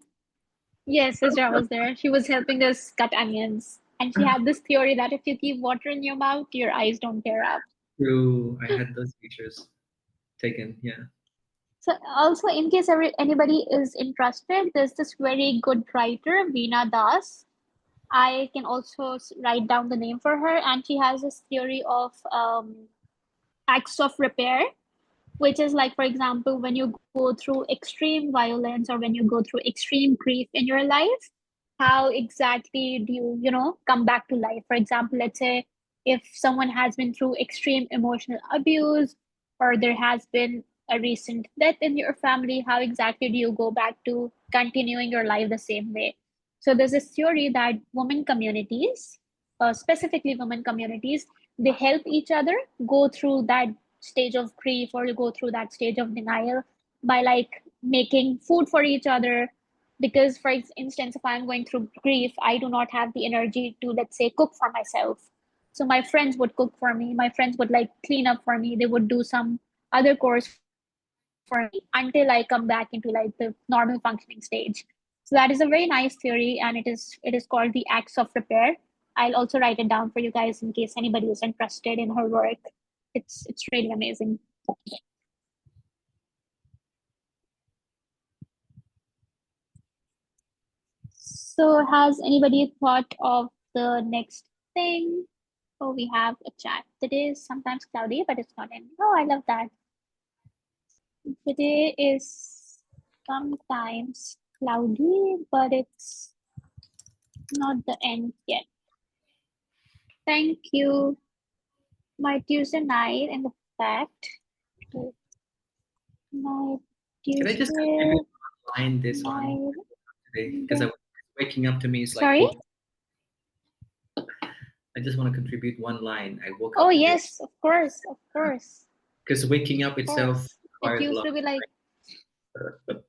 yes, Isra was there. She was helping us cut onions. And she had this theory that if you keep water in your mouth, your eyes don't tear up. True. I had those pictures taken. Yeah. So also, in case anybody is interested, there's this very good writer, Veena Das. I can also write down the name for her, and she has this theory of acts of repair, which is like, for example, when you go through extreme violence or when you go through extreme grief in your life, how exactly do you, come back to life? For example, let's say if someone has been through extreme emotional abuse or there has been a recent death in your family, how exactly do you go back to continuing your life the same way? So there's this theory that women communities, specifically women communities, they help each other go through that stage of grief or you go through that stage of denial by like making food for each other, because for instance, if I'm going through grief, I do not have the energy to, let's say, cook for myself. So my friends would cook for me, my friends would like clean up for me, they would do some other chores for me until I come back into like the normal functioning stage. So that is a very nice theory, and it is called the acts of repair. I'll also write it down for you guys in case anybody is interested in her work. It's really amazing. So has anybody thought of the next thing? Oh, we have a chat. Today is sometimes cloudy, but it's not in. Oh, I love that. Today is sometimes cloudy, but it's not the end yet. Thank you. My Tuesday night and the fact. My Can I just Tuesday contribute one line this one night. today? Because waking up to me is like, Sorry? I just want to contribute one line. I woke Oh, up today. yes, of course, of course. Because waking up Of itself course. It requires a used lot. to be like,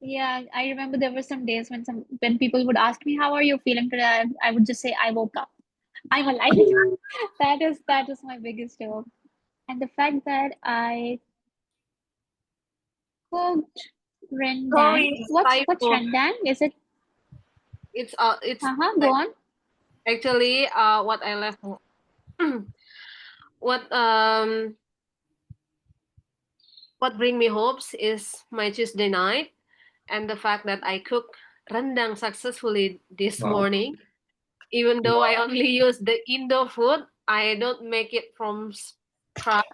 yeah, I remember there were some days when people would ask me, "How are you feeling today?" I would just say, "I woke up. I'm alive." That is my biggest joke. And the fact that I cooked rendang. Sorry, What's typo. rendang? Is it? It's Go on. actually what I left. what what bring me hopes is my Tuesday night and the fact that I cook rendang successfully this Wow. morning. Even though I only use the Indo food, I don't make it from scratch.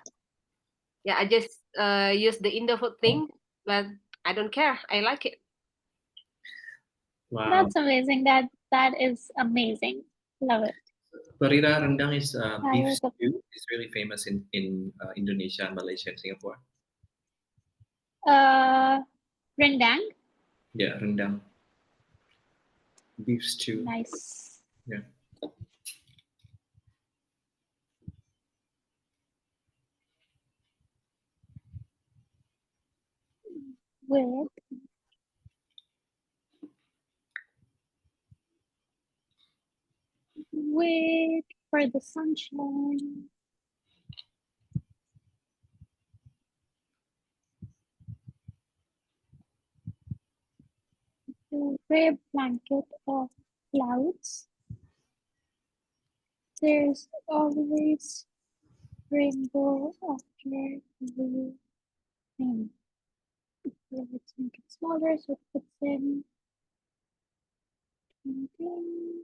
Yeah, I just use the Indo food thing, but I don't care. I like it. Wow. That's amazing. That is amazing. Love it. Bareera rendang is beef I woke stew. It's really famous in Indonesia, Malaysia, and Singapore. Rendang. Yeah, rendang. Beef stew. Nice. Yeah. With wait for the sunshine. The gray blanket of clouds. There's always rainbow after blue rain. Let's make it smaller so it fits in. Okay.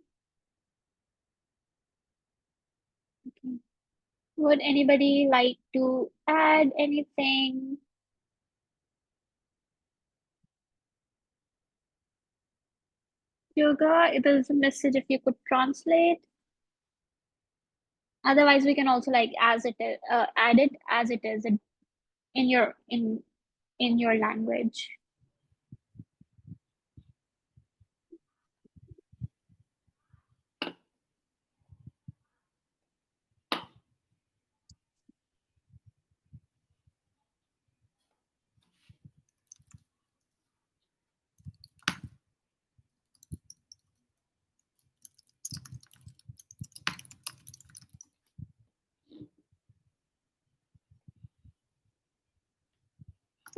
Would anybody like to add anything? Yoga, it is a message if you could translate. Otherwise, we can also like as it is, add it as it is in your language.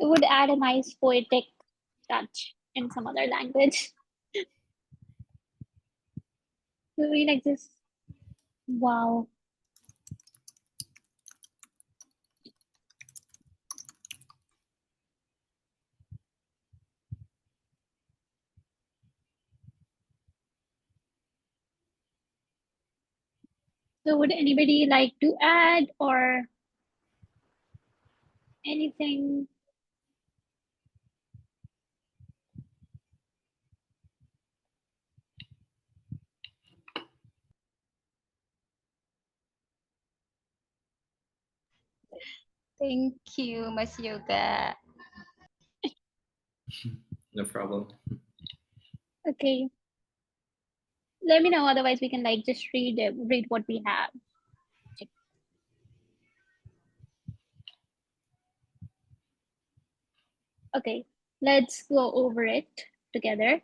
It would add a nice poetic touch in some other language. Do we like this? Wow. So would anybody like to add or anything? Thank you, Mas Yoga. No problem. Okay. Let me know, otherwise we can like just read what we have. Okay, let's go over it together.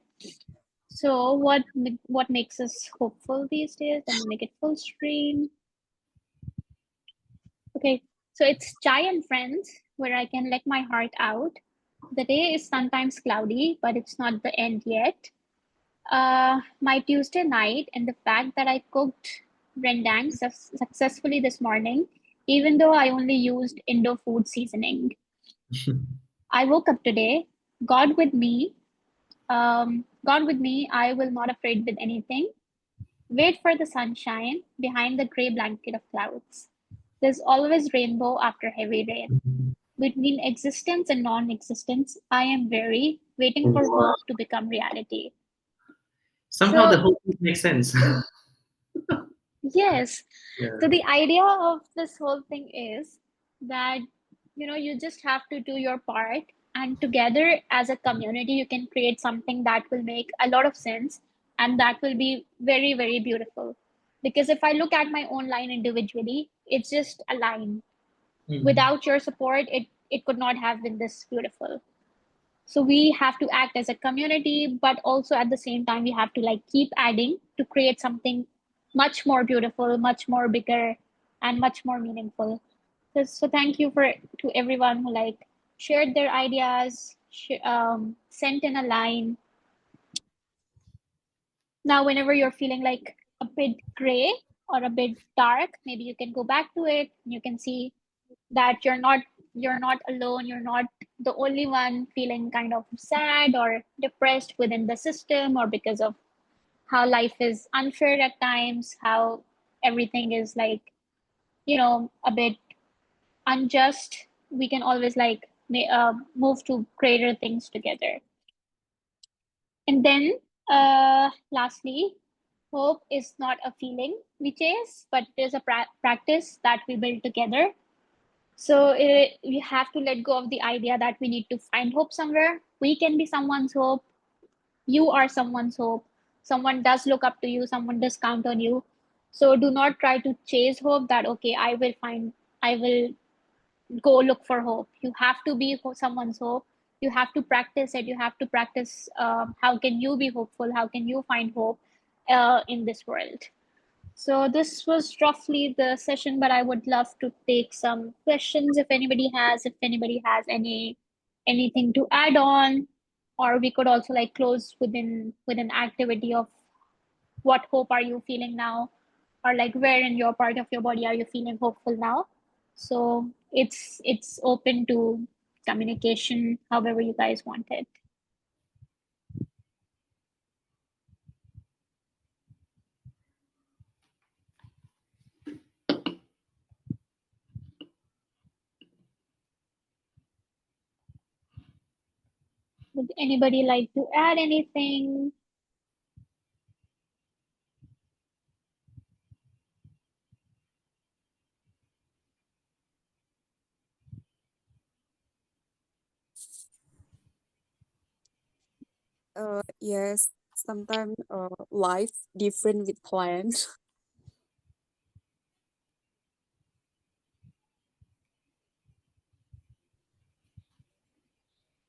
So what makes us hopeful these days? Let me make it full screen. Okay, so it's Chai and Friends, where I can let my heart out. The day is sometimes cloudy, but it's not the end yet. My Tuesday night and the fact that I cooked rendang successfully this morning, even though I only used Indo food seasoning. I woke up today, God with me. God with me, I will not afraid with anything. Wait for the sunshine behind the gray blanket of clouds. There's always rainbow after heavy rain. Between existence and non-existence, I am weary, waiting for Wow. hope to become reality. Somehow the So whole thing makes sense. yes, Yeah. so the idea of this whole thing is that you just have to do your part, and together as a community you can create something that will make a lot of sense and that will be very, very beautiful. Because if I look at my own line individually, it's just a line. Without your support, it could not have been this beautiful. So we have to act as a community, but also at the same time we have to like keep adding to create something much more beautiful, much more bigger, and much more meaningful. So thank you to everyone who like shared their ideas, sent in a line. Now whenever you're feeling like a bit gray or a bit dark, maybe you can go back to it and you can see that you're not alone, you're not the only one feeling kind of sad or depressed within the system, or because of how life is unfair at times, how everything is like a bit unjust. We can always like move to greater things together. And then lastly, hope is not a feeling we chase, but it is a practice that we build together. So we have to let go of the idea that we need to find hope somewhere. We can be someone's hope. You are someone's hope. Someone does look up to you. Someone does count on you. So do not try to chase hope that, okay, I will go look for hope. You have to be someone's hope. You have to practice it. You have to practice how can you be hopeful? How can you find hope in this world? So this was roughly the session, but I would love to take some questions if anybody has anything to add on, or we could also like close with an activity of what hope are you feeling now, or like where in your part of your body are you feeling hopeful now. So it's open to communication, however you guys want it. Would anybody like to add anything? Yes, sometimes life different with plans.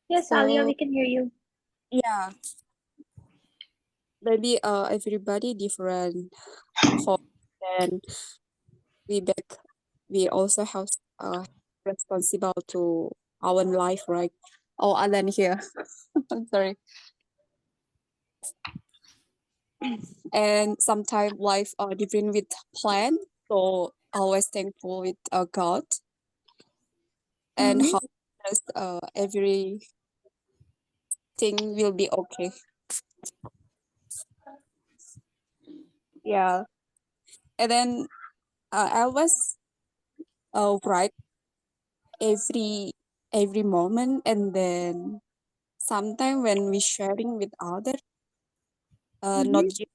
Yes, Alia, So we can hear you. yeah, maybe everybody different hope, and back we also have responsible to our life, right? Oh, Alan here. I'm sorry. And sometimes life are different with plan, so always thankful with God and Mm-hmm. how everything will be okay. Yeah, and then I always write every moment, and then sometimes when we sharing with others, not Mm-hmm. just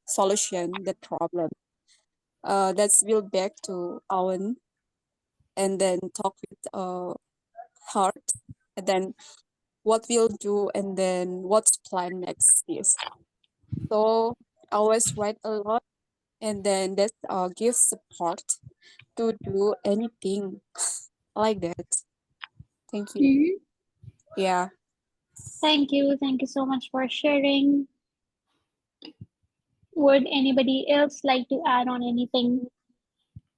solution the problem. That's will back to Owen and then talk with heart, and then what we'll do, and then what's plan next is. So I always write a lot, and then that gives support to do anything like that. Thank you. Mm-hmm. Yeah. Thank you. Thank you so much for sharing. Would anybody else like to add on anything?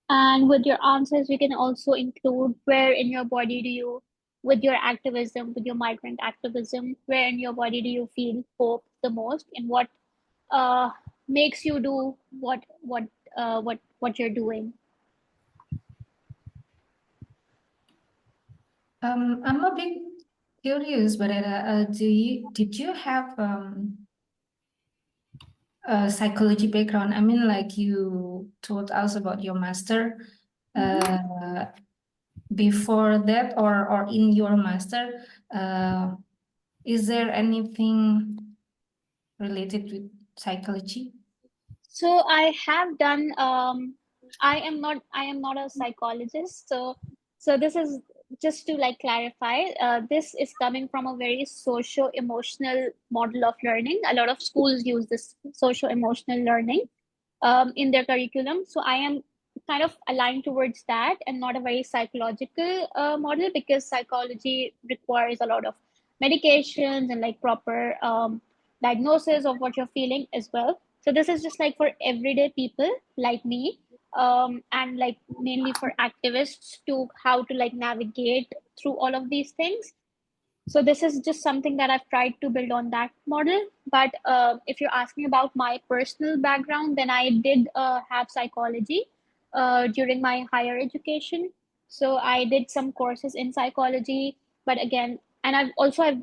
And with your answers, you can also include where in your body do you, with your activism, with your migrant activism, where in your body do you feel hope the most, and what uh, makes you do what you're doing. I'm a bit curious, but did you have a psychology background? I mean, like you told us about your master. Before that, or in your master, is there anything related with psychology? So I have done. I am not a psychologist. So this is just to like clarify. This is coming from a very socio-emotional model of learning. A lot of schools use this socio-emotional learning in their curriculum. So I am kind of aligned towards that and not a very psychological model, because psychology requires a lot of medications and like proper diagnosis of what you're feeling as well. So this is just like for everyday people like me, and like mainly for activists to how to like navigate through all of these things. So this is just something that I've tried to build on that model. But if you're asking about my personal background, then I did have psychology during my higher education. So I did some courses in psychology, but again, and I've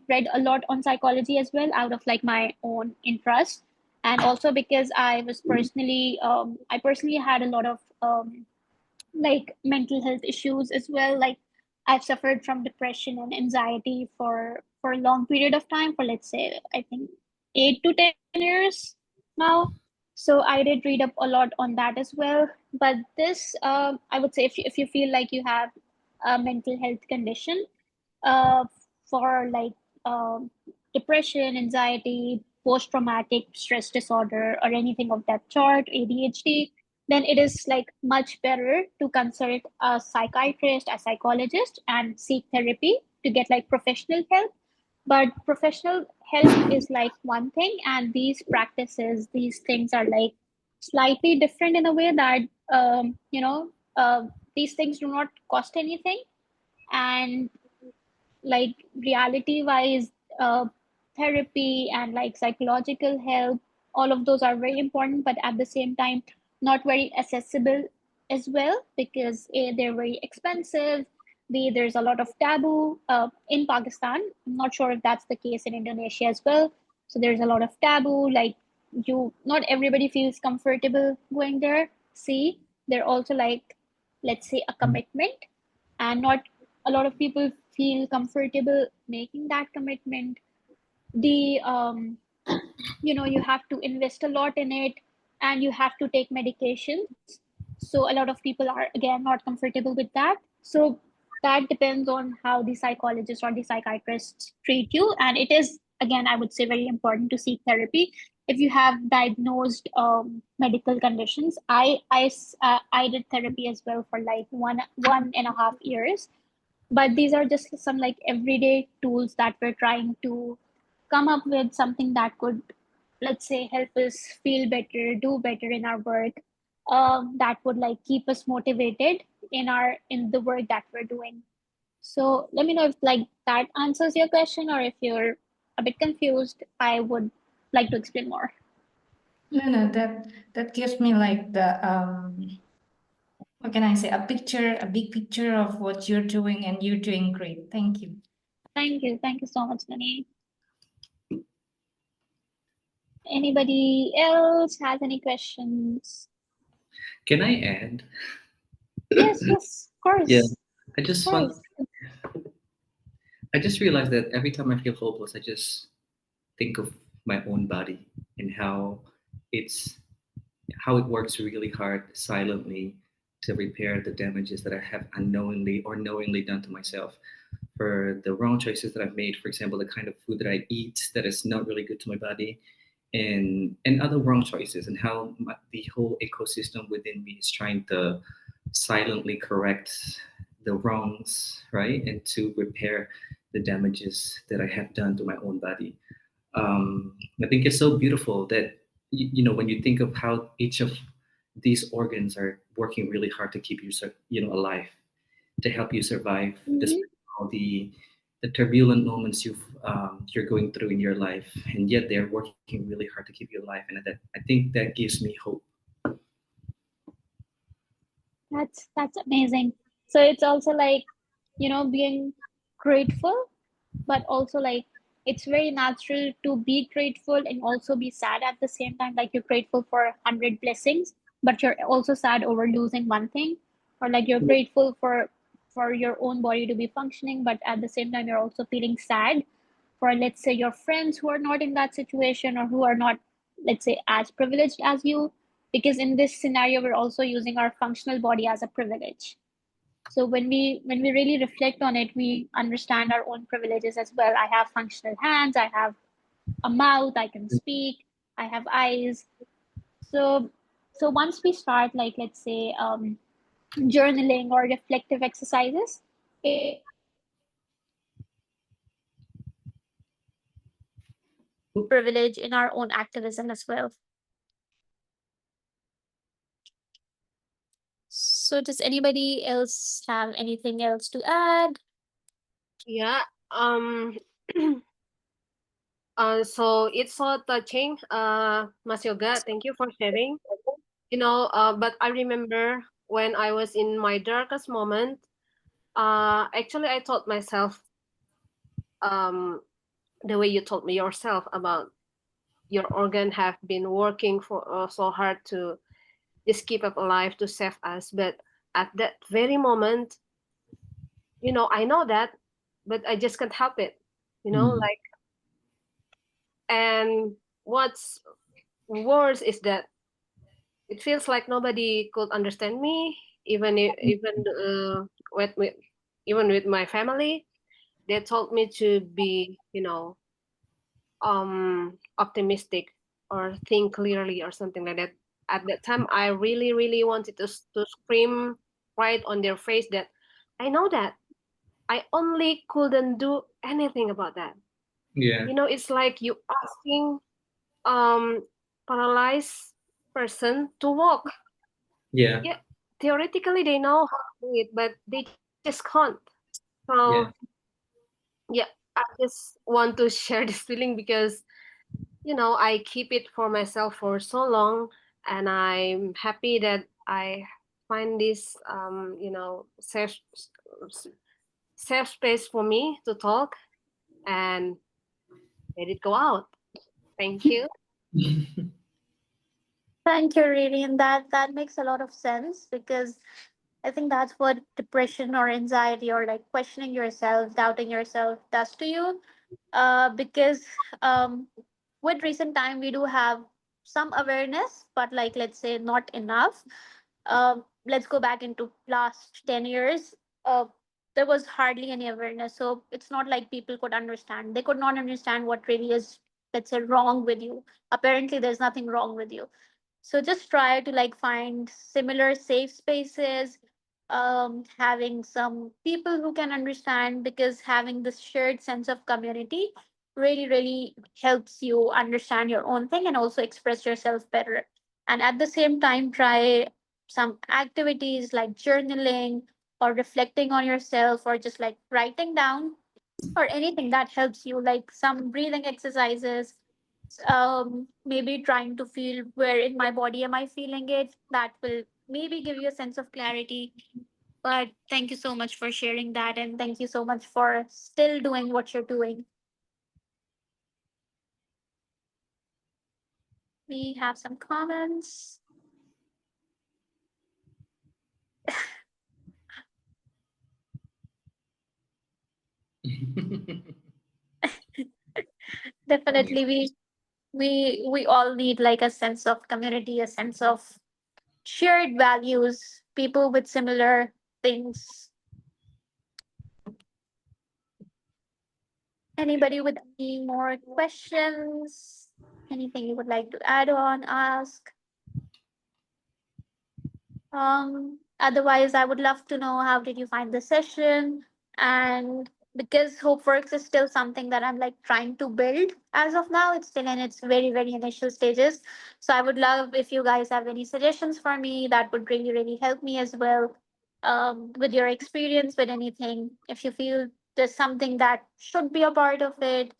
read a lot on psychology as well out of like my own interest, and also because I personally had a lot of like mental health issues as well. Like I've suffered from depression and anxiety for a long period of time, for let's say I think 8 to 10 years now. So I did read up a lot on that as well. But this, I would say, if you feel like you have a mental health condition, uh, for like um, depression, anxiety, post traumatic stress disorder, or anything of that sort, ADHD, then it is like much better to consult a psychiatrist, a psychologist, and seek therapy to get like professional help. But professional help is like one thing, and these practices, these things are like slightly different in a way that these things do not cost anything, and like reality wise, therapy and like psychological help, all of those are very important, but at the same time not very accessible as well, because A, they're very expensive, B, there's a lot of taboo in Pakistan. I'm not sure if that's the case in Indonesia as well. So there's a lot of taboo, like you not everybody feels comfortable going there. C, they're also like, let's say, a commitment, and not a lot of people feel comfortable making that commitment. The you have to invest a lot in it, and you have to take medications. So a lot of people are again not comfortable with that. So that depends on how the psychologist or the psychiatrist treat you, and it is again, I would say very important to seek therapy if you have diagnosed medical conditions. I did therapy as well for like one and a half years, but these are just some like everyday tools that we're trying to come up with something that could, let's say, help us feel better, do better in our work, that would like keep us motivated in the work that we're doing. So let me know if like that answers your question, or if you're a bit confused, I would like to explain more. No, that gives me like the what can I say? A big picture of what you're doing, and you're doing great. Thank you. Thank you so much, Nani. Anybody else has any questions? Can I add? Yes, yes, of course. Yeah, I Of just want. course. I just realized that every time I feel hopeless, I just think of my own body and it's how it works really hard silently to repair the damages that I have unknowingly or knowingly done to myself for the wrong choices that I've made. For example, the kind of food that I eat that is not really good to my body, and other wrong choices, and how the whole ecosystem within me is trying to silently correct the wrongs, right, and to repair the damages that I have done to my own body. I think it's so beautiful that when you think of how each of these organs are working really hard to keep you alive, to help you survive Mhm. despite all the turbulent moments you're going through in your life, and yet they're working really hard to keep you alive, and that I think that gives me hope. That's amazing. So it's also like, being grateful, but also like it's very natural to be grateful and also be sad at the same time. Like you're grateful for 100 blessings, but you're also sad over losing one thing, or like you're grateful for your own body to be functioning, but at the same time you're also feeling sad for, let's say, your friends who are not in that situation, or who are not, let's say, as privileged as you, because in this scenario we're also using our functional body as a privilege. So when we really reflect on it, we understand our own privileges as well. I have functional hands, I have a mouth, I can speak, I have eyes. So so once we start, like, let's say, journaling or reflective exercises, it privilege in our own activism as well. So does anybody else have anything else to add? Yeah. So it's so touching, Mas Yoga. Thank you for sharing. But I remember when I was in my darkest moment, actually I told myself, um, the way you told me yourself about your organ have been working for so hard to just keep up alive to save us. But at that very moment, I know that, but I just can't help it. Mm. Like, and what's worse is that it feels like nobody could understand me, with me, even with my family. They told me to be, optimistic or think clearly or something like that. At that time, I really, really wanted to scream right on their face that I know that I only couldn't do anything about that. Yeah, It's like you asking um paralyzed person to walk. yeah, Yeah, theoretically they know how to do it, but they just can't. So yeah. yeah, I just want to share this feeling because I keep it for myself for so long, and I'm happy that I find this safe space for me to talk and let it go out. Thank you. Thank you, really. And that makes a lot of sense, because I think that's what depression or anxiety or like questioning yourself, doubting yourself does to you. Because um, with recent time, we do have some awareness, but like, let's say, not enough. Let's go back into last 10 years. Uh, there was hardly any awareness. So it's not like people could understand. They could not understand what really is, let's say, wrong with you. Apparently, there's nothing wrong with you. So just try to like find similar safe spaces, having some people who can understand, because having this shared sense of community really, really helps you understand your own thing and also express yourself better. And at the same time, try some activities like journaling or reflecting on yourself or just like writing down or anything that helps you, like some breathing exercises, maybe trying to feel where in my body am I feeling it. That will maybe give you a sense of clarity. But thank you so much for sharing that, and thank you so much for still doing what you're doing. We have some comments. Definitely, we all need like a sense of community, a sense of shared values, people with similar things. Anybody with any more questions? Anything you would like to add on, ask? Otherwise, I would love to know, how did you find the session? And because HopeWorks is still something that I'm like trying to build as of now, it's still in its very, very initial stages. So I would love if you guys have any suggestions for me. That would really, really help me as well. With your experience with anything, if you feel there's something that should be a part of it,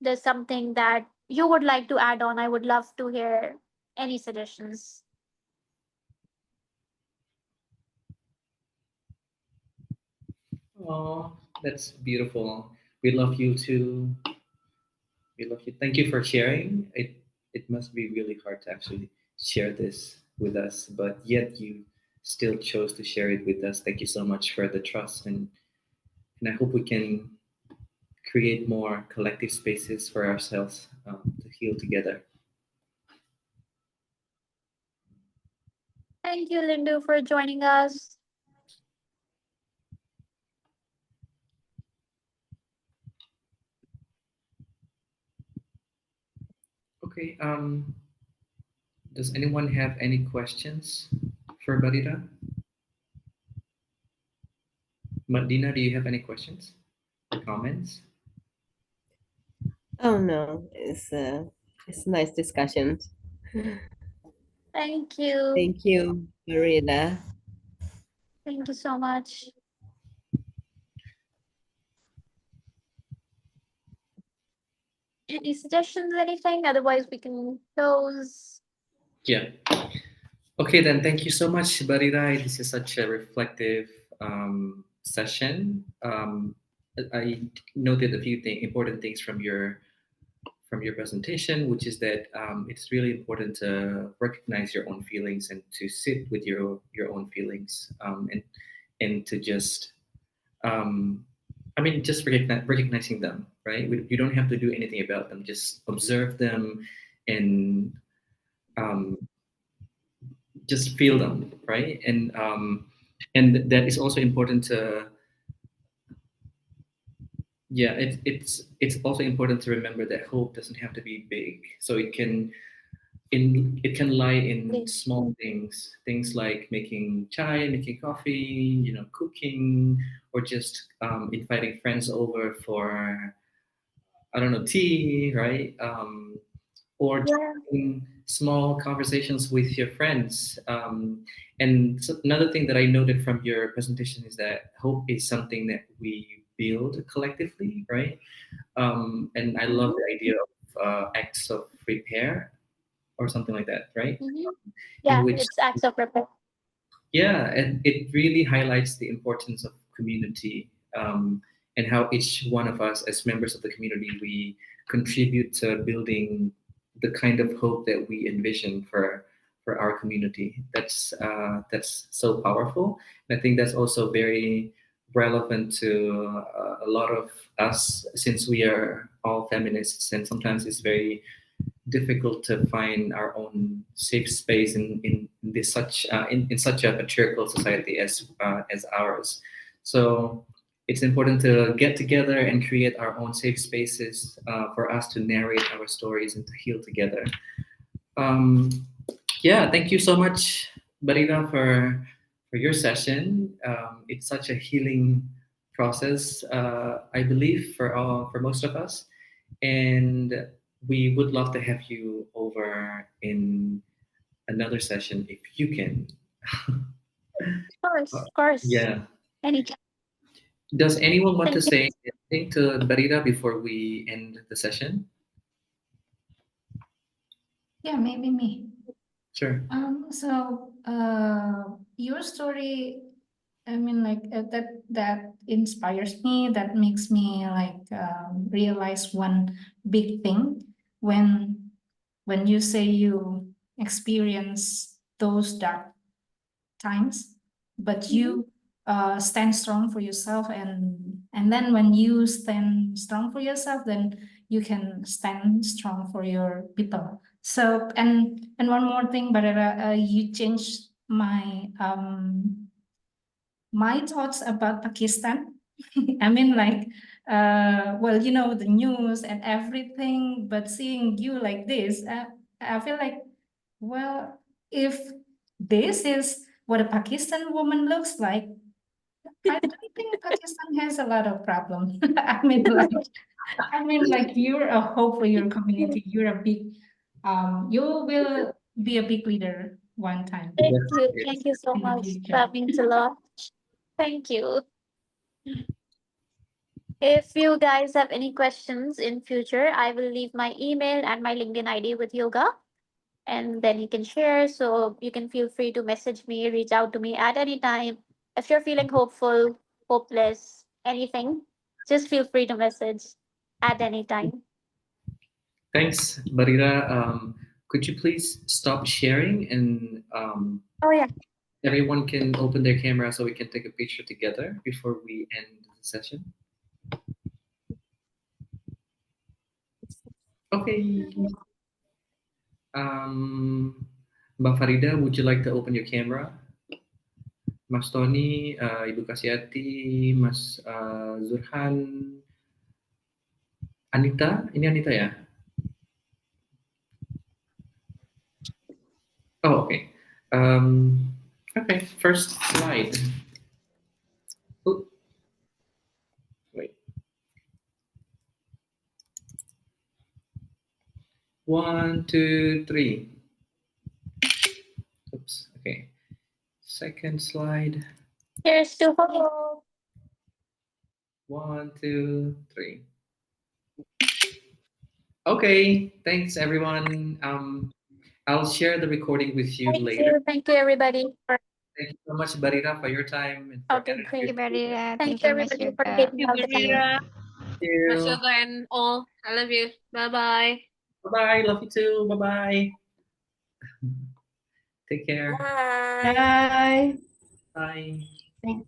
there's something that you would like to add on, I would love to hear any suggestions. Oh, that's beautiful. We love you too. We love you. Thank you for sharing. It must be really hard to actually share this with us, but yet you still chose to share it with us. Thank you so much for the trust, and I hope we can create more collective spaces for ourselves to heal together. Thank you, Lindu, for joining us. Okay. Does anyone have any questions for Barira? Madina, do you have any questions or comments? Oh no, it's nice discussion. Thank you. Thank you, Marina. Thank you so much. Any suggestions, anything? Otherwise, we can close. Yeah. Okay, then thank you so much, Barira. This is such a reflective session. I noted a few important things from your presentation, which is that it's really important to recognize your own feelings and to sit with your own feelings, and to just just recognizing them, right? You don't have to do anything about them. Just observe them and um, just feel them, right? And that is also important to, yeah, it's also important to remember that hope doesn't have to be big. So it can lie in small things like making chai, making coffee, cooking, or just inviting friends over for, I don't know, tea, right? Or just Yeah. having small conversations with your friends. And so another thing that I noted from your presentation is that hope is something that we build collectively, right? And I love the idea of acts of repair or something like that, right? Mm-hmm. In Yeah, which, it's acts of repair. yeah, and it really highlights the importance of community, and how each one of us, as members of the community, we contribute to building the kind of hope that we envision for our community. That's so powerful, and I think that's also very relevant to a lot of us, since we are all feminists, and sometimes it's very difficult to find our own safe space in such a patriarchal society as ours. So it's important to get together and create our own safe spaces for us to narrate our stories and to heal together. Um, yeah, thank you so much, Bareera, for your session. It's such a healing process, I believe, for most of us, and we would love to have you over in another session if you can. Of course. Yeah. Anytime. Does anyone want to Thank you. say anything to Bareera before we end the session? Yeah, maybe me. Sure. So your story, I mean, like that inspires me. That makes me like realize one big thing when you say you experience those dark times, but you stand strong for yourself, and then when you stand strong for yourself, then you can stand strong for your people. So and one more thing, Bareera, you changed my thoughts about Pakistan. I mean, like, well, you know, the news and everything, but seeing you like this, I feel like, well, if this is what a Pakistan woman looks like, I don't think Pakistan has a lot of problems. I mean, like you're a hope for your community. You're a big, you will be a big leader one time Thank Yes, you. yes. Thank you so in the much. future. That means a lot. Thank you. If you guys have any questions in future, I will leave my email and my LinkedIn ID with Yoga, and then you can share. So you can feel free to message me, reach out to me at any time. If you're feeling hopeful, hopeless, anything, just feel free to message at any time. Thanks, Bareera. Could you please stop sharing and Oh yeah. everyone can open their camera so we can take a picture together before we end the session? Okay. Mbak Farida, would you like to open your camera? Mas Tony, Ibu Kasyati, Mas Zurhan, Anita, ini Anita ya? Oh, okay. Okay, first slide. Oh, wait. 1, 2, 3. Oops. Okay. Second slide. Here's to hope. 1, 2, 3. Okay. Thanks, everyone. I'll share the recording with you Thank later. you. Thank you, everybody. Thank you so much, Bareera, for your time and for Okay, energy. great. Thank you, Bareera. Thank Thank you, you, Mas everybody, for Yoga. taking You, out the time. Bareera, Thank you. Mas Yoga, and all. I love you. Bye bye. Bye-bye. Love you too. Bye-bye. Take care. Bye. Bye. Thank